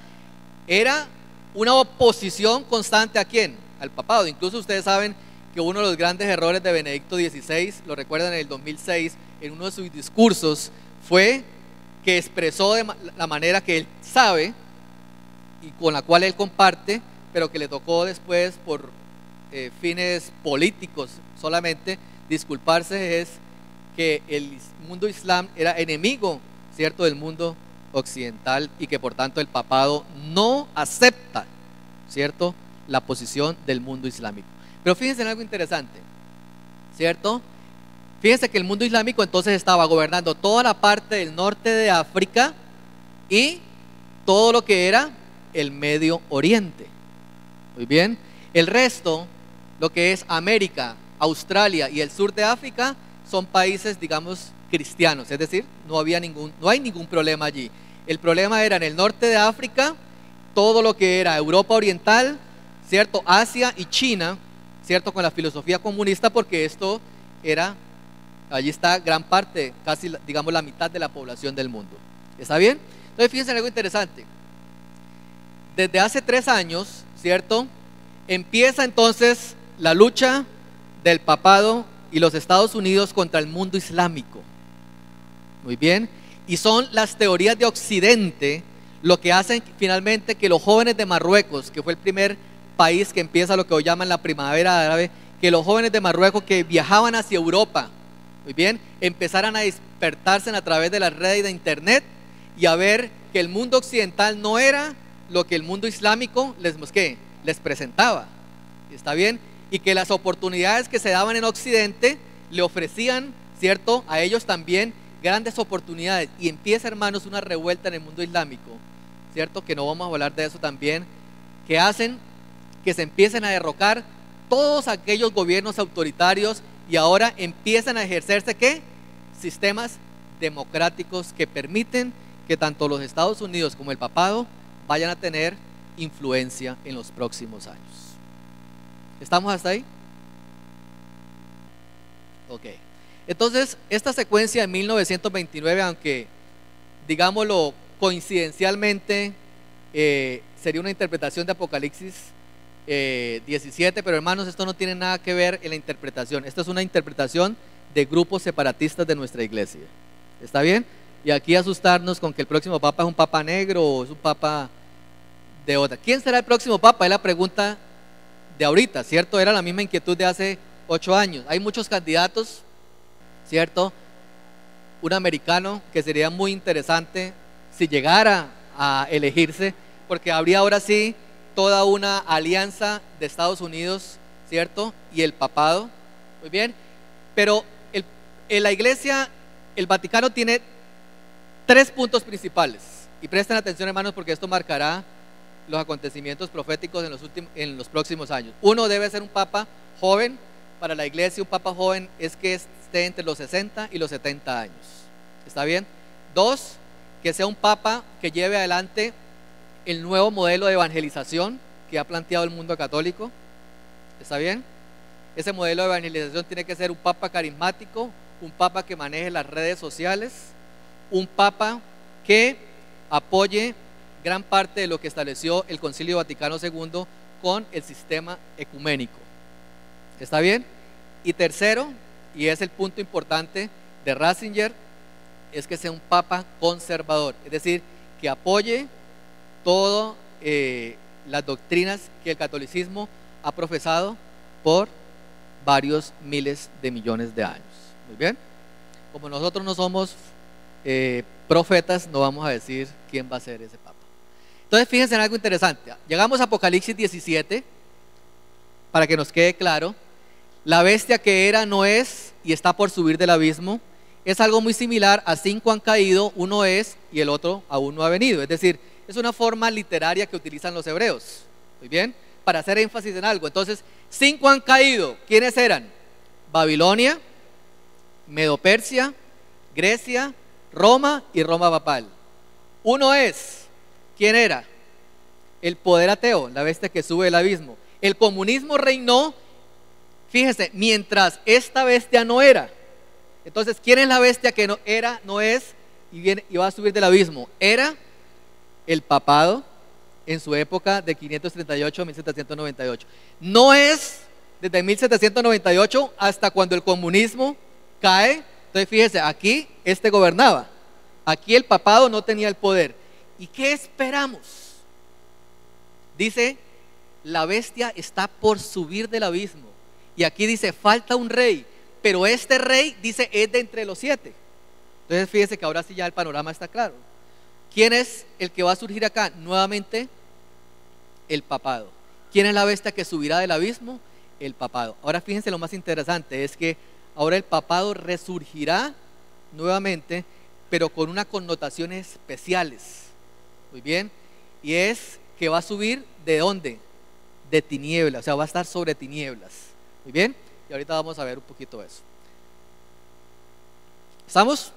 era una oposición constante ¿a quién? Al papado. Incluso ustedes saben que uno de los grandes errores de Benedicto XVI, lo recuerdan en el 2006, en uno de sus discursos, fue que expresó de la manera que él sabe y con la cual él comparte, pero que le tocó después por fines políticos solamente disculparse, es que el mundo islam era enemigo, ¿cierto?, del mundo occidental, y que por tanto el papado no acepta, ¿cierto?, la posición del mundo islámico. Pero fíjense en algo interesante, ¿cierto? Fíjense que el mundo islámico entonces estaba gobernando toda la parte del norte de África y todo lo que era el Medio Oriente. Muy bien. El resto, lo que es América, Australia y el sur de África, son países, digamos, cristianos, es decir, no hay ningún problema allí. El problema era en el norte de África, todo lo que era Europa Oriental, ¿cierto?, Asia y China, ¿cierto?, con la filosofía comunista, porque esto era, allí está gran parte, casi digamos la mitad de la población del mundo. ¿Está bien? Entonces fíjense en algo interesante. Desde hace 3 años, ¿cierto?, empieza entonces la lucha del papado y los Estados Unidos contra el mundo islámico. Muy bien. Y son las teorías de Occidente lo que hacen finalmente que los jóvenes de Marruecos, que fue el primer país que empieza lo que hoy llaman la primavera árabe, que los jóvenes de Marruecos que viajaban hacia Europa, muy bien, empezaran a despertarse a través de las redes de internet y a ver que el mundo occidental no era lo que el mundo islámico les presentaba. ¿Está bien? Y que las oportunidades que se daban en Occidente le ofrecían, ¿cierto?, a ellos también grandes oportunidades. Y empieza, hermanos, una revuelta en el mundo islámico, ¿cierto?, que no vamos a hablar de eso también, que hacen que se empiecen a derrocar todos aquellos gobiernos autoritarios y ahora empiezan a ejercerse ¿qué? Sistemas democráticos que permiten que tanto los Estados Unidos como el papado vayan a tener influencia en los próximos años. ¿Estamos hasta ahí? Ok. Entonces, esta secuencia de 1929, aunque digámoslo coincidencialmente, sería una interpretación de Apocalipsis 17, pero hermanos, esto no tiene nada que ver en la interpretación. Esto es una interpretación de grupos separatistas de nuestra iglesia. ¿Está bien? Y aquí asustarnos con que el próximo papa es un papa negro o es un papa de otra. ¿Quién será el próximo papa? Es la pregunta de ahorita, ¿cierto? Era la misma inquietud de hace 8 años. Hay muchos candidatos, ¿cierto? Un americano que sería muy interesante si llegara a elegirse, porque habría ahora sí toda una alianza de Estados Unidos, ¿cierto?, y el papado. Muy bien. Pero en la iglesia, el Vaticano tiene 3 puntos principales, y presten atención, hermanos, porque esto marcará los acontecimientos proféticos en los próximos años. Uno, debe ser un papa joven. Para la iglesia, un papa joven es que esté entre los 60 y los 70 años. ¿Está bien? 2, que sea un papa que lleve adelante el nuevo modelo de evangelización que ha planteado el mundo católico. ¿Está bien? Ese modelo de evangelización tiene que ser un papa carismático, un papa que maneje las redes sociales, un papa que apoye gran parte de lo que estableció el Concilio Vaticano II con el sistema ecuménico. ¿Está bien? Y tercero, y es el punto importante de Ratzinger, es que sea un papa conservador, es decir, que apoye todas las doctrinas que el catolicismo ha profesado por varios miles de millones de años. Muy bien. Como nosotros no somos profetas, no vamos a decir quién va a ser ese papa. Entonces fíjense en algo interesante. Llegamos a Apocalipsis 17, para que nos quede claro. La bestia que era, no es y está por subir del abismo. Es algo muy similar a 5 han caído, uno es y el otro aún no ha venido. Es decir, es una forma literaria que utilizan los hebreos. Muy bien, para hacer énfasis en algo. Entonces, 5 han caído. ¿Quiénes eran? Babilonia, Medo-Persia, Grecia, Roma y Roma papal. Uno es, ¿quién era? El poder ateo, la bestia que sube del abismo. El comunismo reinó, fíjense, mientras esta bestia no era. Entonces, ¿quién es la bestia que no era, no es y viene y va a subir del abismo? Era el papado en su época de 538 a 1798. No es desde 1798 hasta cuando el comunismo cae. Entonces, fíjese, aquí este gobernaba. Aquí el papado no tenía el poder. ¿Y qué esperamos? Dice, la bestia está por subir del abismo. Y aquí dice, falta un rey. Pero este rey, dice, es de entre los 7. Entonces fíjese que ahora sí ya el panorama está claro. ¿Quién es el que va a surgir acá? Nuevamente, el papado. ¿Quién es la bestia que subirá del abismo? El papado. Ahora fíjense, lo más interesante es que ahora el papado resurgirá nuevamente, pero con unas connotaciones especiales. Muy bien. Y es que va a subir ¿de dónde? De tinieblas, o sea, va a estar sobre tinieblas. Muy bien. Y ahorita vamos a ver un poquito eso. ¿Estamos?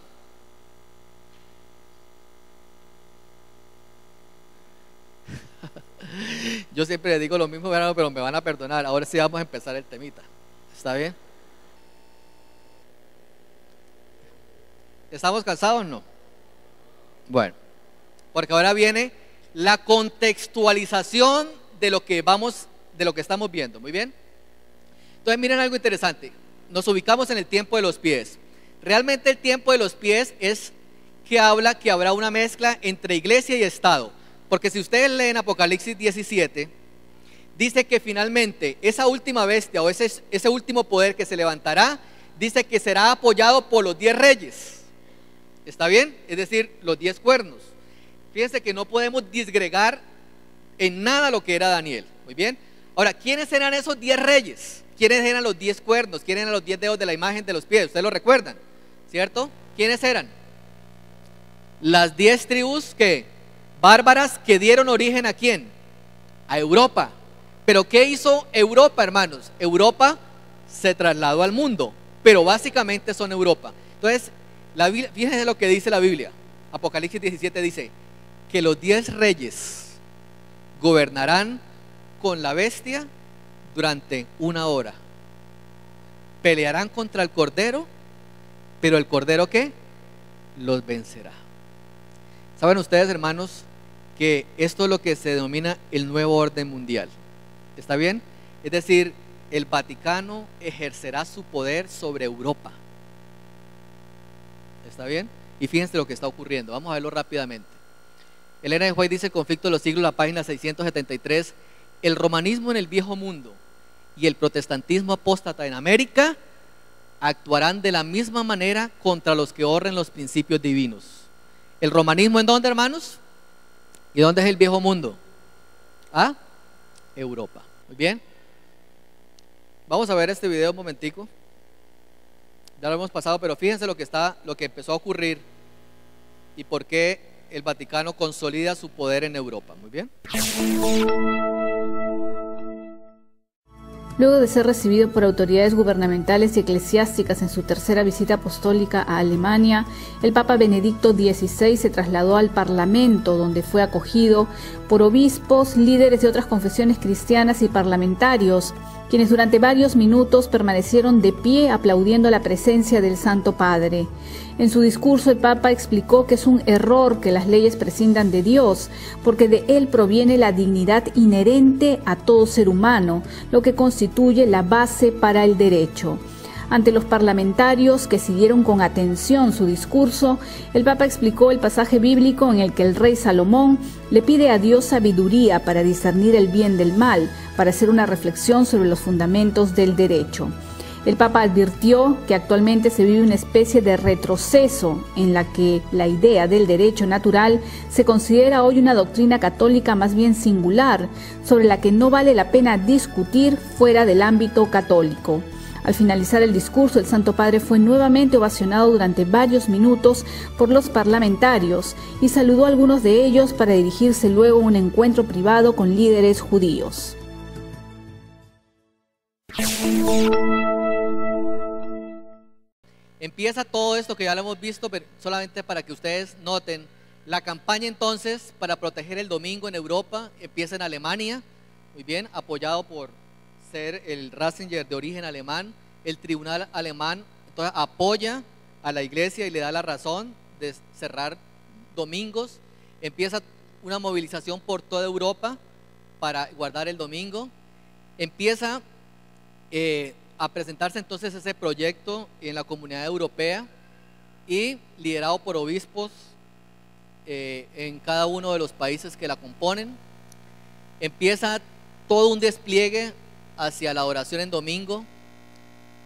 Yo siempre le digo lo mismo, pero me van a perdonar. Ahora sí vamos a empezar el temita. ¿Está bien? ¿Estamos cansados o no? Bueno, porque ahora viene la contextualización de lo que estamos viendo. Muy bien. Entonces miren algo interesante. Nos ubicamos en el tiempo de los pies. Realmente el tiempo de los pies es que habla que habrá una mezcla entre iglesia y Estado. Porque si ustedes leen Apocalipsis 17, dice que finalmente esa última bestia o ese último poder que se levantará, dice que será apoyado por los 10 reyes. ¿Está bien? Es decir, los 10 cuernos. Fíjense que no podemos disgregar en nada lo que era Daniel. Muy bien. Ahora, ¿quiénes eran esos 10 reyes? ¿Quiénes eran los 10 cuernos? ¿Quiénes eran los 10 dedos de la imagen de los pies? ¿Ustedes lo recuerdan? ¿Cierto? ¿Quiénes eran? Las 10 tribus que bárbaras que dieron origen ¿a quién? A Europa. Pero ¿qué hizo Europa, hermanos? Europa se trasladó al mundo, pero básicamente son Europa. Entonces, fíjense lo que dice la Biblia. Apocalipsis 17 dice que los 10 reyes gobernarán con la bestia durante 1 hora. Pelearán contra el Cordero, pero el Cordero ¿qué? Los vencerá. ¿Saben ustedes, hermanos, que esto es lo que se denomina el nuevo orden mundial? ¿Está bien? Es decir, el Vaticano ejercerá su poder sobre Europa. ¿Está bien? Y fíjense lo que está ocurriendo. Vamos a verlo rápidamente. Elena de White dice: el conflicto de los siglos, la página 673. El romanismo en el viejo mundo y el protestantismo apóstata en América actuarán de la misma manera contra los que honren los principios divinos. ¿El romanismo en dónde, hermanos? ¿Y dónde es el viejo mundo? ¿Ah? Europa. Muy bien. Vamos a ver este video un momentico. Ya lo hemos pasado, pero fíjense lo que empezó a ocurrir y por qué el Vaticano consolida su poder en Europa. Muy bien. Luego de ser recibido por autoridades gubernamentales y eclesiásticas en su tercera visita apostólica a Alemania, el Papa Benedicto XVI se trasladó al Parlamento, donde fue acogido por obispos, líderes de otras confesiones cristianas y parlamentarios, quienes durante varios minutos permanecieron de pie aplaudiendo la presencia del Santo Padre. En su discurso el Papa explicó que es un error que las leyes prescindan de Dios, porque de Él proviene la dignidad inherente a todo ser humano, lo que constituye la base para el derecho. Ante los parlamentarios que siguieron con atención su discurso, el Papa explicó el pasaje bíblico en el que el rey Salomón le pide a Dios sabiduría para discernir el bien del mal, para hacer una reflexión sobre los fundamentos del derecho. El Papa advirtió que actualmente se vive una especie de retroceso en la que la idea del derecho natural se considera hoy una doctrina católica más bien singular, sobre la que no vale la pena discutir fuera del ámbito católico. Al finalizar el discurso, el Santo Padre fue nuevamente ovacionado durante varios minutos por los parlamentarios y saludó a algunos de ellos para dirigirse luego a un encuentro privado con líderes judíos. Empieza todo esto que ya lo hemos visto, pero solamente para que ustedes noten. La campaña entonces para proteger el domingo en Europa empieza en Alemania, muy bien, apoyado por ser el Ratzinger de origen alemán. El tribunal alemán entonces apoya a la iglesia y le da la razón de cerrar domingos. Empieza una movilización por toda Europa para guardar el domingo. Empieza a presentarse entonces ese proyecto en la comunidad europea y liderado por obispos en cada uno de los países que la componen. Empieza todo un despliegue hacia la adoración en domingo.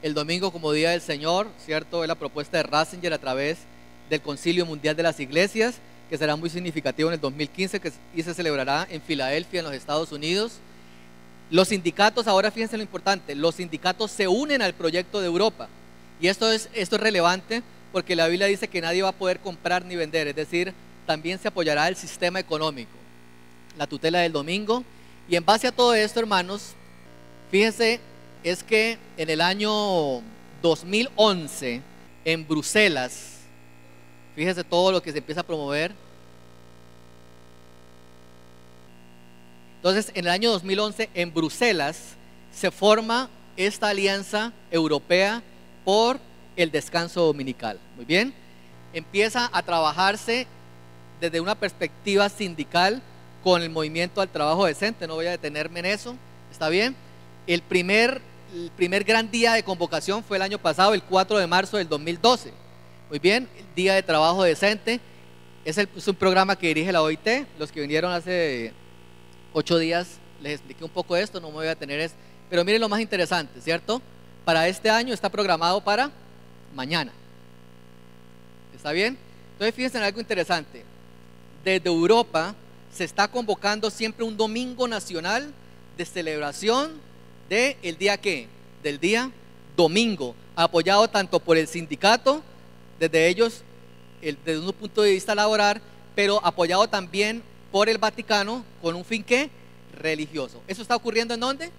El domingo como Día del Señor, ¿cierto? Es la propuesta de Ratzinger a través del Concilio Mundial de las Iglesias, que será muy significativo en el 2015 y se celebrará en Filadelfia, en los Estados Unidos. Los sindicatos, ahora fíjense lo importante, los sindicatos se unen al proyecto de Europa. Y esto es relevante porque la Biblia dice que nadie va a poder comprar ni vender, es decir, también se apoyará el sistema económico, la tutela del domingo. Y en base a todo esto, hermanos, fíjense, es que en el año 2011, en Bruselas, fíjense todo lo que se empieza a promover. Entonces, en el año 2011, en Bruselas, se forma esta alianza europea por el descanso dominical. Muy bien, empieza a trabajarse desde una perspectiva sindical con el movimiento al trabajo decente. No voy a detenerme en eso, ¿está bien? El primer gran día de convocación fue el año pasado, el 4 de marzo del 2012. Muy bien, el Día de Trabajo Decente es un programa que dirige la OIT. Los que vinieron hace 8 días les expliqué un poco de esto, no me voy a detener eso. Pero miren lo más interesante, ¿cierto? Para este año está programado para mañana. ¿Está bien? Entonces fíjense en algo interesante. Desde Europa se está convocando siempre un domingo nacional de celebración del día ¿qué? Del día domingo, apoyado tanto por el sindicato, desde ellos, desde un punto de vista laboral, pero apoyado también por el Vaticano con un fin ¿qué? Religioso. ¿Eso está ocurriendo en dónde?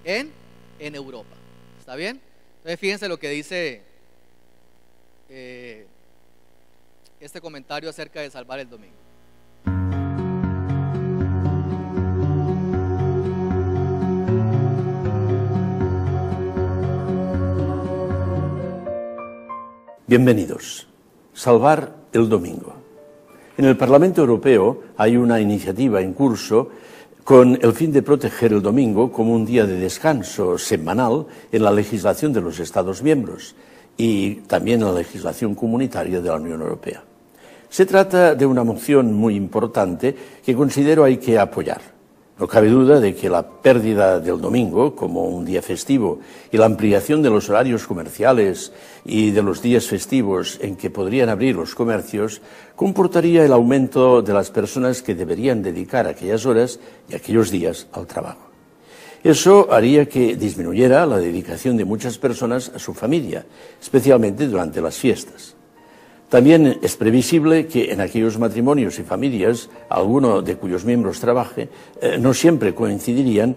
En Europa. ¿Está bien? Entonces fíjense lo que dice este comentario acerca de salvar el domingo. Bienvenidos. Salvar el domingo. En el Parlamento Europeo hay una iniciativa en curso con el fin de proteger el domingo como un día de descanso semanal en la legislación de los Estados miembros y también en la legislación comunitaria de la Unión Europea. Se trata de una moción muy importante que considero hay que apoyar. No cabe duda de que la pérdida del domingo como un día festivo y la ampliación de los horarios comerciales y de los días festivos en que podrían abrir los comercios comportaría el aumento de las personas que deberían dedicar aquellas horas y aquellos días al trabajo. Eso haría que disminuyera la dedicación de muchas personas a su familia, especialmente durante las fiestas. También es previsible que en aquellos matrimonios y familias, alguno de cuyos miembros trabaje, no siempre coincidirían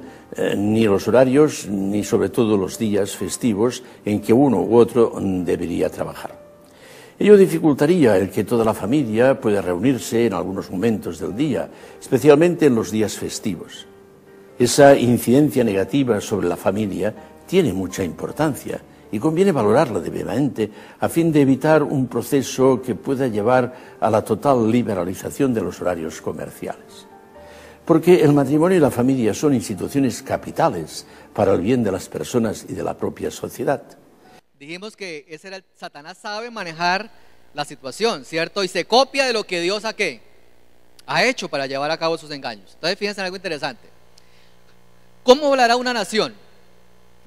ni los horarios ni sobre todo los días festivos en que uno u otro debería trabajar. Ello dificultaría el que toda la familia pueda reunirse en algunos momentos del día, especialmente en los días festivos. Esa incidencia negativa sobre la familia tiene mucha importancia y conviene valorarla debidamente a fin de evitar un proceso que pueda llevar a la total liberalización de los horarios comerciales. Porque el matrimonio y la familia son instituciones capitales para el bien de las personas y de la propia sociedad. Dijimos que Satanás sabe manejar la situación, ¿cierto? Y se copia de lo que Dios ha hecho para llevar a cabo sus engaños. Entonces fíjense en algo interesante. ¿Cómo hablará una nación?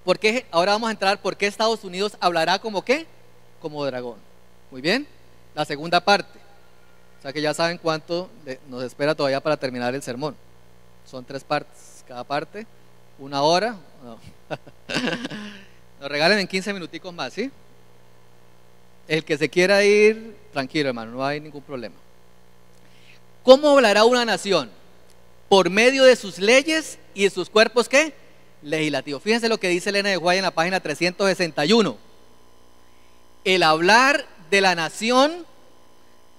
Porque ahora vamos a entrar, ¿por qué Estados Unidos hablará como qué? Como dragón. Muy bien, la segunda parte. O sea que ya saben cuánto nos espera todavía para terminar el sermón. Son 3 partes, cada parte, 1 hora. No. Nos regalen en 15 minuticos más, ¿sí? El que se quiera ir, tranquilo hermano, no hay ningún problema. ¿Cómo hablará una nación? Por medio de sus leyes y de sus cuerpos, ¿qué? Legislativo. Fíjense lo que dice Elena de White en la página 361. El hablar de la nación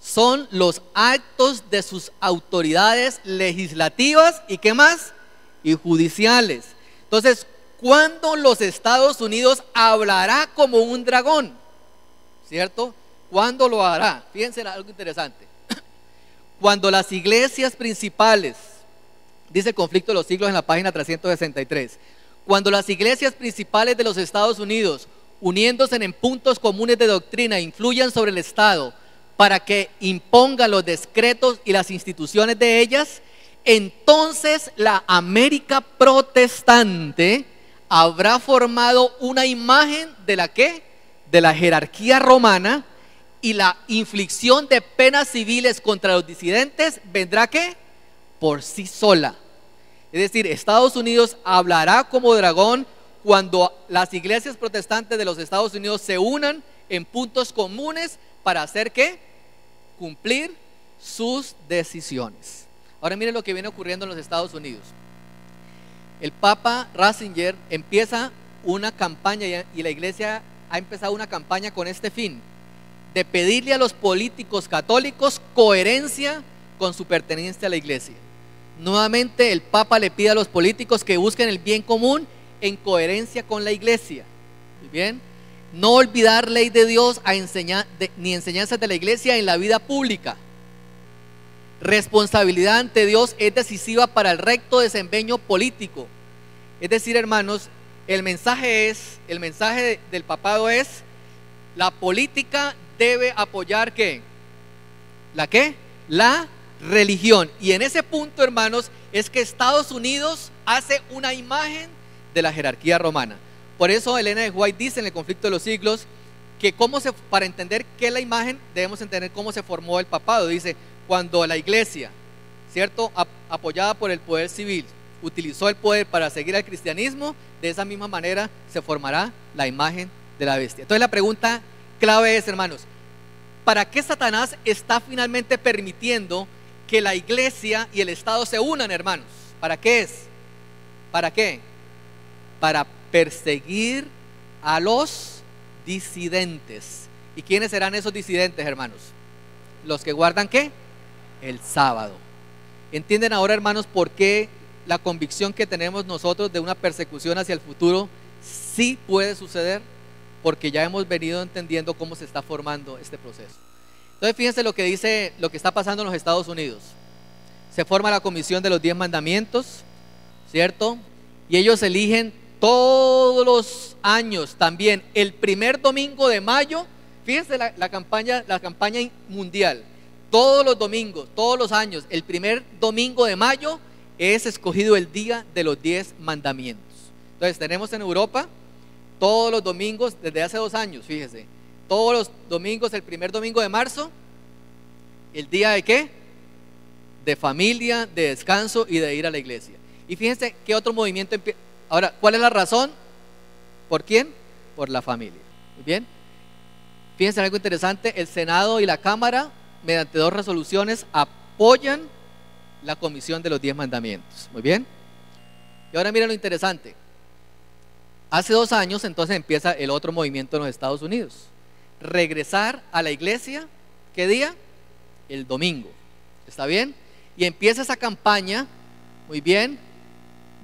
son los actos de sus autoridades legislativas y ¿qué más? Y judiciales. Entonces, ¿cuándo los Estados Unidos hablará como un dragón? ¿cierto? ¿Cuándo lo hará? Fíjense en algo interesante. Cuando las iglesias principales, dice Conflicto de los Siglos en la página 363, cuando las iglesias principales de los Estados Unidos, uniéndose en puntos comunes de doctrina, influyan sobre el Estado para que impongan los decretos y las instituciones de ellas, entonces la América protestante habrá formado una imagen de la ¿qué? De la jerarquía romana, y la inflicción de penas civiles contra los disidentes vendrá ¿qué? Por sí sola. Es decir, Estados Unidos hablará como dragón cuando las iglesias protestantes de los Estados Unidos se unan en puntos comunes para hacer ¿qué? Cumplir sus decisiones. Ahora miren lo que viene ocurriendo en los Estados Unidos. El Papa Ratzinger empieza una campaña, y la iglesia ha empezado una campaña con este fin, de pedirle a los políticos católicos coherencia con su pertenencia a la iglesia. Nuevamente el Papa le pide a los políticos que busquen el bien común en coherencia con la iglesia. Muy bien. No olvidar ley de Dios ni enseñanzas de la iglesia en la vida pública. Responsabilidad ante Dios es decisiva para el recto desempeño político. Es decir, hermanos, el mensaje del papado es: la política debe apoyar ¿qué? ¿La qué? La religión. Y en ese punto, hermanos, es que Estados Unidos hace una imagen de la jerarquía romana. Por eso Elena de White dice en el Conflicto de los Siglos que para entender qué es la imagen, debemos entender cómo se formó el papado. Dice, cuando la iglesia, ¿cierto?, apoyada por el poder civil, utilizó el poder para seguir al cristianismo, de esa misma manera se formará la imagen de la bestia. Entonces la pregunta clave es, hermanos, ¿para qué Satanás está finalmente permitiendo que la iglesia y el Estado se unan, hermanos? ¿Para qué es? ¿Para qué? Para perseguir a los disidentes. ¿Y quiénes serán esos disidentes, hermanos? Los que guardan ¿qué? El sábado. ¿Entienden ahora, hermanos, por qué la convicción que tenemos nosotros de una persecución hacia el futuro sí puede suceder? Porque ya hemos venido entendiendo cómo se está formando este proceso. Entonces fíjense lo que dice, lo que está pasando en los Estados Unidos. Se forma la comisión de los 10 mandamientos, ¿cierto? Y ellos eligen todos los años también el primer domingo de mayo. Fíjense la campaña mundial. Todos los domingos, todos los años, el primer domingo de mayo es escogido el día de los 10 mandamientos. Entonces tenemos en Europa todos los domingos desde hace 2 años, fíjese, todos los domingos, el primer domingo de marzo, el día de ¿qué? De familia, de descanso y de ir a la iglesia. Y fíjense qué otro movimiento empieza. Ahora, ¿cuál es la razón? ¿Por quién? Por la familia. Muy bien. Fíjense algo interesante, el Senado y la Cámara, mediante 2 resoluciones, apoyan la comisión de los 10 mandamientos. Muy bien. Y ahora miren lo interesante. Hace 2 años entonces empieza el otro movimiento en los Estados Unidos. Regresar a la iglesia, ¿qué día? El domingo. ¿Está bien? Y empieza esa campaña, muy bien,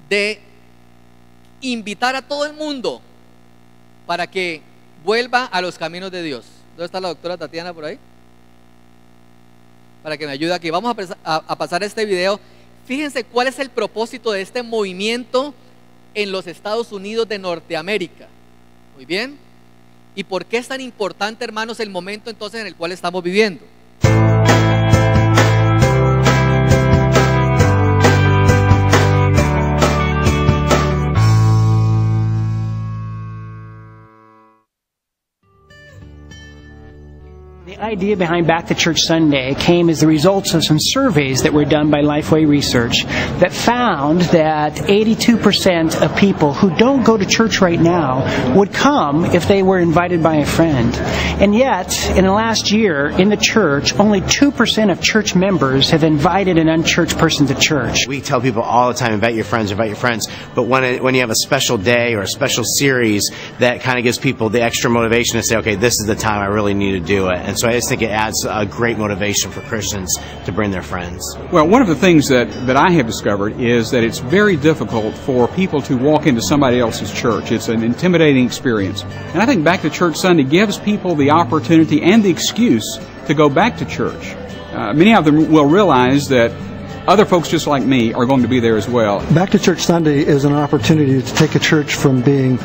de invitar a todo el mundo para que vuelva a los caminos de Dios. ¿Dónde está la doctora Tatiana por ahí? Para que me ayude aquí. Vamos a pasar este video. Fíjense cuál es el propósito de este movimiento en los Estados Unidos de Norteamérica. Muy bien. ¿Y por qué es tan importante, hermanos, el momento entonces en el cual estamos viviendo? The idea behind Back to Church Sunday came as the results of some surveys that were done by Lifeway Research that found that 82% of people who don't go to church right now would come if they were invited by a friend. And yet, in the last year, in the church, only 2% of church members have invited an unchurched person to church. We tell people all the time, invite your friends, but when you have a special day or a special series, that kind of gives people the extra motivation to say, okay, this is the time I really need to do it. And so I just think it adds a great motivation for Christians to bring their friends. Well, one of the things that I have discovered is that it's very difficult for people to walk into somebody else's church. It's an intimidating experience. And I think Back to Church Sunday gives people the opportunity and the excuse to go back to church. Many of them will realize that other folks just like me are going to be there as well. Back to Church Sunday is an opportunity to take a church from being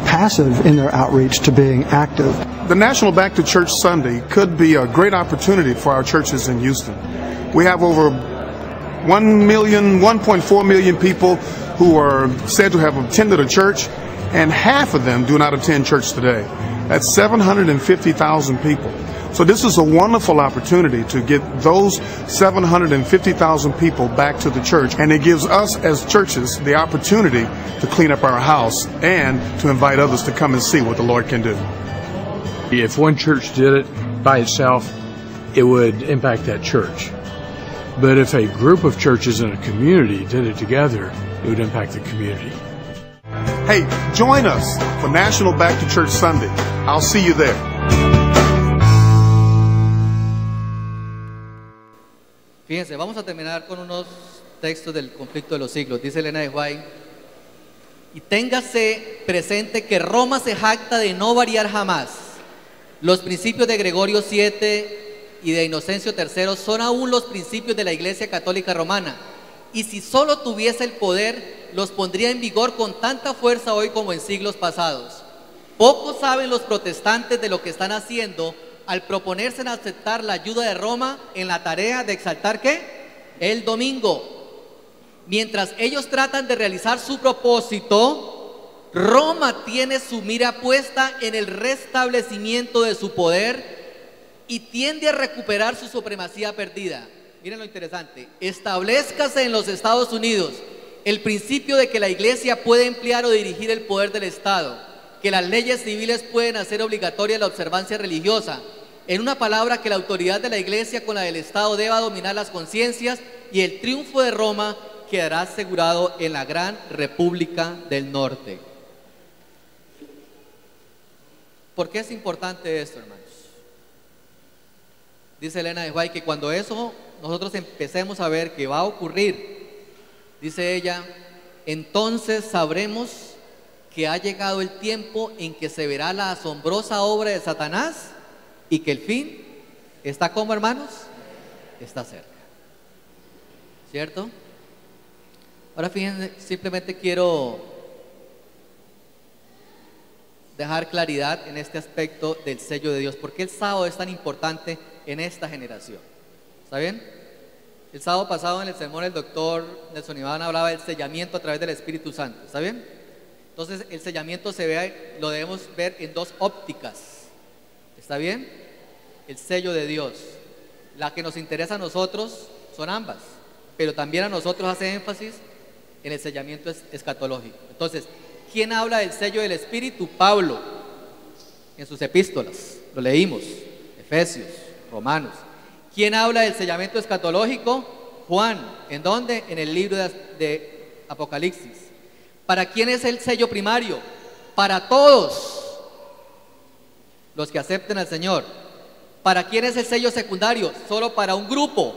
passive in their outreach to being active. The National Back to Church Sunday could be a great opportunity for our churches in Houston. We have over 1.4 million people who are said to have attended a church, and half of them do not attend church today. That's 750,000 people. So this is a wonderful opportunity to get those 750,000 people back to the church, and it gives us as churches the opportunity to clean up our house and to invite others to come and see what the Lord can do. If one church did it by itself, it would impact that church. But if a group of churches in a community did it together, it would impact the community. Hey, join us for National Back to Church Sunday. I'll see you there. Fíjense, vamos a terminar con unos textos del conflicto de los siglos. Dice Elena de White: y téngase presente que Roma se jacta de no variar jamás. Los principios de Gregorio VII y de Inocencio III son aún los principios de la Iglesia Católica Romana, y si solo tuviese el poder, los pondría en vigor con tanta fuerza hoy como en siglos pasados. Poco saben los protestantes de lo que están haciendo al proponerse en aceptar la ayuda de Roma en la tarea de exaltar ¿qué? El domingo. Mientras ellos tratan de realizar su propósito, Roma tiene su mira puesta en el restablecimiento de su poder y tiende a recuperar su supremacía perdida. Miren lo interesante: establezcase en los Estados Unidos el principio de que la Iglesia puede emplear o dirigir el poder del Estado, que las leyes civiles pueden hacer obligatoria la observancia religiosa. En una palabra, que la autoridad de la Iglesia con la del Estado deba dominar las conciencias, y el triunfo de Roma quedará asegurado en la gran República del Norte. ¿Por qué es importante esto, hermanos? Dice Elena de White que cuando eso nosotros empecemos a ver que va a ocurrir, dice ella, entonces sabremos que ha llegado el tiempo en que se verá la asombrosa obra de Satanás y que el fin está, como hermanos, está cerca. ¿Cierto? Ahora fíjense, simplemente quiero dejar claridad en este aspecto del sello de Dios. ¿Por qué el sábado es tan importante en esta generación? ¿Está bien? El sábado pasado en el sermón el doctor Nelson Iván hablaba del sellamiento a través del Espíritu Santo. ¿Está bien? Entonces el sellamiento lo debemos ver en dos ópticas. ¿Está bien? El sello de Dios. La que nos interesa a nosotros son ambas, pero también a nosotros hace énfasis en el sellamiento escatológico. Entonces, ¿quién habla del sello del Espíritu? Pablo, en sus epístolas, lo leímos, Efesios, Romanos. ¿Quién habla del sellamiento escatológico? Juan. ¿En dónde? En el libro de Apocalipsis. ¿Para quién es el sello primario? Para todos los que acepten al Señor. ¿Para quién es el sello secundario? Solo para un grupo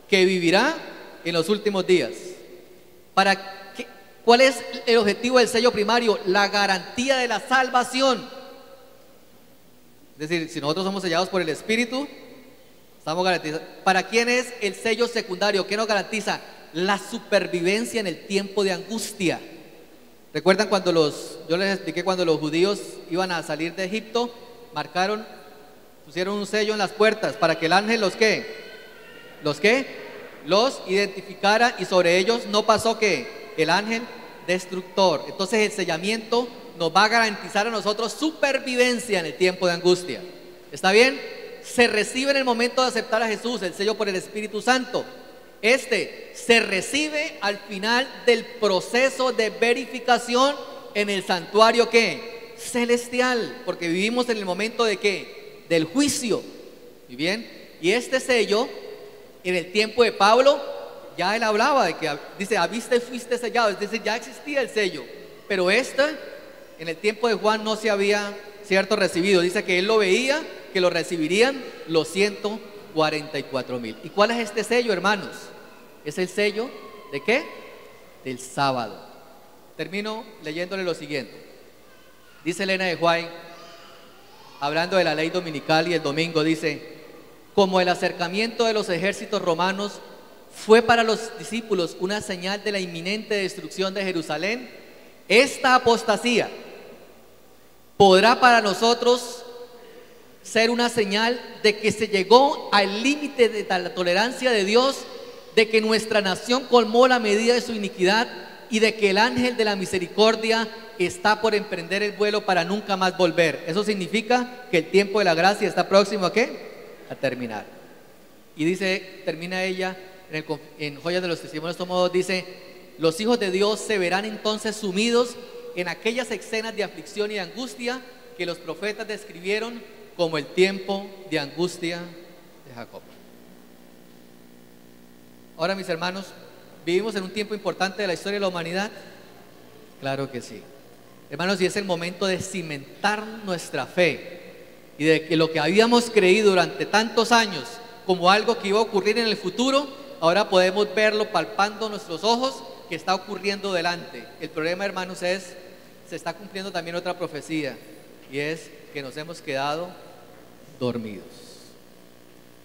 que vivirá en los últimos días. ¿Cuál es el objetivo del sello primario? La garantía de la salvación. Es decir, si nosotros somos sellados por el Espíritu, estamos garantizados. ¿Para quién es el sello secundario? ¿Qué nos garantiza? La supervivencia en el tiempo de angustia. ¿Recuerdan cuando yo les expliqué cuando los judíos iban a salir de Egipto? Pusieron un sello en las puertas para que el ángel los identificara, y sobre ellos no pasó el ángel destructor. Entonces el sellamiento nos va a garantizar a nosotros supervivencia en el tiempo de angustia. ¿Está bien? Se recibe en el momento de aceptar a Jesús, el sello por el Espíritu Santo. Se recibe al final del proceso de verificación en el santuario celestial, porque vivimos en el momento del juicio. Muy bien. Y este sello, en el tiempo de Pablo, ya él hablaba de que, dice, habiste, fuiste sellado, es decir, ya existía el sello, pero en el tiempo de Juan no se había, cierto, recibido. Dice que él lo veía que lo recibirían los 144,000. ¿Y cuál es este sello, hermanos? Es el sello ¿de qué? Del sábado. Termino leyéndole lo siguiente. Dice Elena de White, hablando de la ley dominical y el domingo, dice: como el acercamiento de los ejércitos romanos fue para los discípulos una señal de la inminente destrucción de Jerusalén, esta apostasía podrá para nosotros ser una señal de que se llegó al límite de la tolerancia de Dios, de que nuestra nación colmó la medida de su iniquidad y de que el ángel de la misericordia está por emprender el vuelo para nunca más volver. Eso significa que el tiempo de la gracia está próximo ¿a qué? A terminar. Y dice, termina ella en Joyas de los Testimonios tomo 2, dice: los hijos de Dios se verán entonces sumidos en aquellas escenas de aflicción y de angustia que los profetas describieron como el tiempo de angustia de Jacob. Ahora, mis hermanos, ¿vivimos en un tiempo importante de la historia de la humanidad? Claro que sí. Hermanos, y es el momento de cimentar nuestra fe y de que lo que habíamos creído durante tantos años como algo que iba a ocurrir en el futuro, ahora podemos verlo palpando nuestros ojos que está ocurriendo delante. El problema, hermanos, es se está cumpliendo también otra profecía, y es que nos hemos quedado dormidos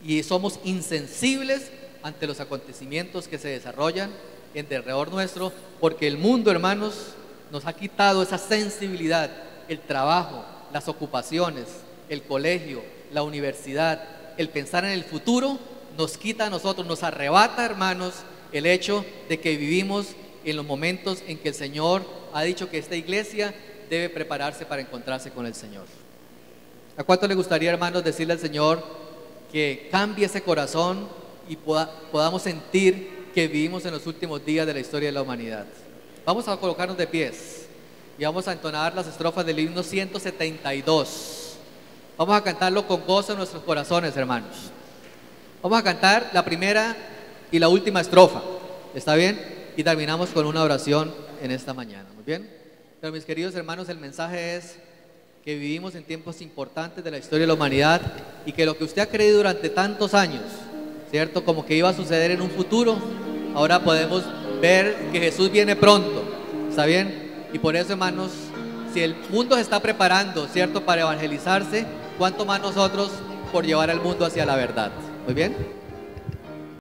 y somos insensibles ante los acontecimientos que se desarrollan en derredor nuestro, porque el mundo, hermanos, nos ha quitado esa sensibilidad. El trabajo, las ocupaciones, el colegio, la universidad, el pensar en el futuro nos quita a nosotros, nos arrebata, hermanos, el hecho de que vivimos en los momentos en que el Señor ha dicho que esta iglesia debe prepararse para encontrarse con el Señor. ¿A cuánto le gustaría, hermanos, decirle al Señor que cambie ese corazón y podamos sentir que vivimos en los últimos días de la historia de la humanidad? Vamos a colocarnos de pies y vamos a entonar las estrofas del himno 172. Vamos a cantarlo con gozo en nuestros corazones, hermanos. Vamos a cantar la primera y la última estrofa, ¿está bien? Y terminamos con una oración en esta mañana, ¿muy bien? Pero mis queridos hermanos, el mensaje es que vivimos en tiempos importantes de la historia de la humanidad y que lo que usted ha creído durante tantos años, ¿cierto? Como que iba a suceder en un futuro, ahora podemos ver que Jesús viene pronto, ¿está bien? Y por eso, hermanos, si el mundo se está preparando, ¿cierto?, para evangelizarse, ¿cuánto más nosotros por llevar al mundo hacia la verdad? ¿Muy bien?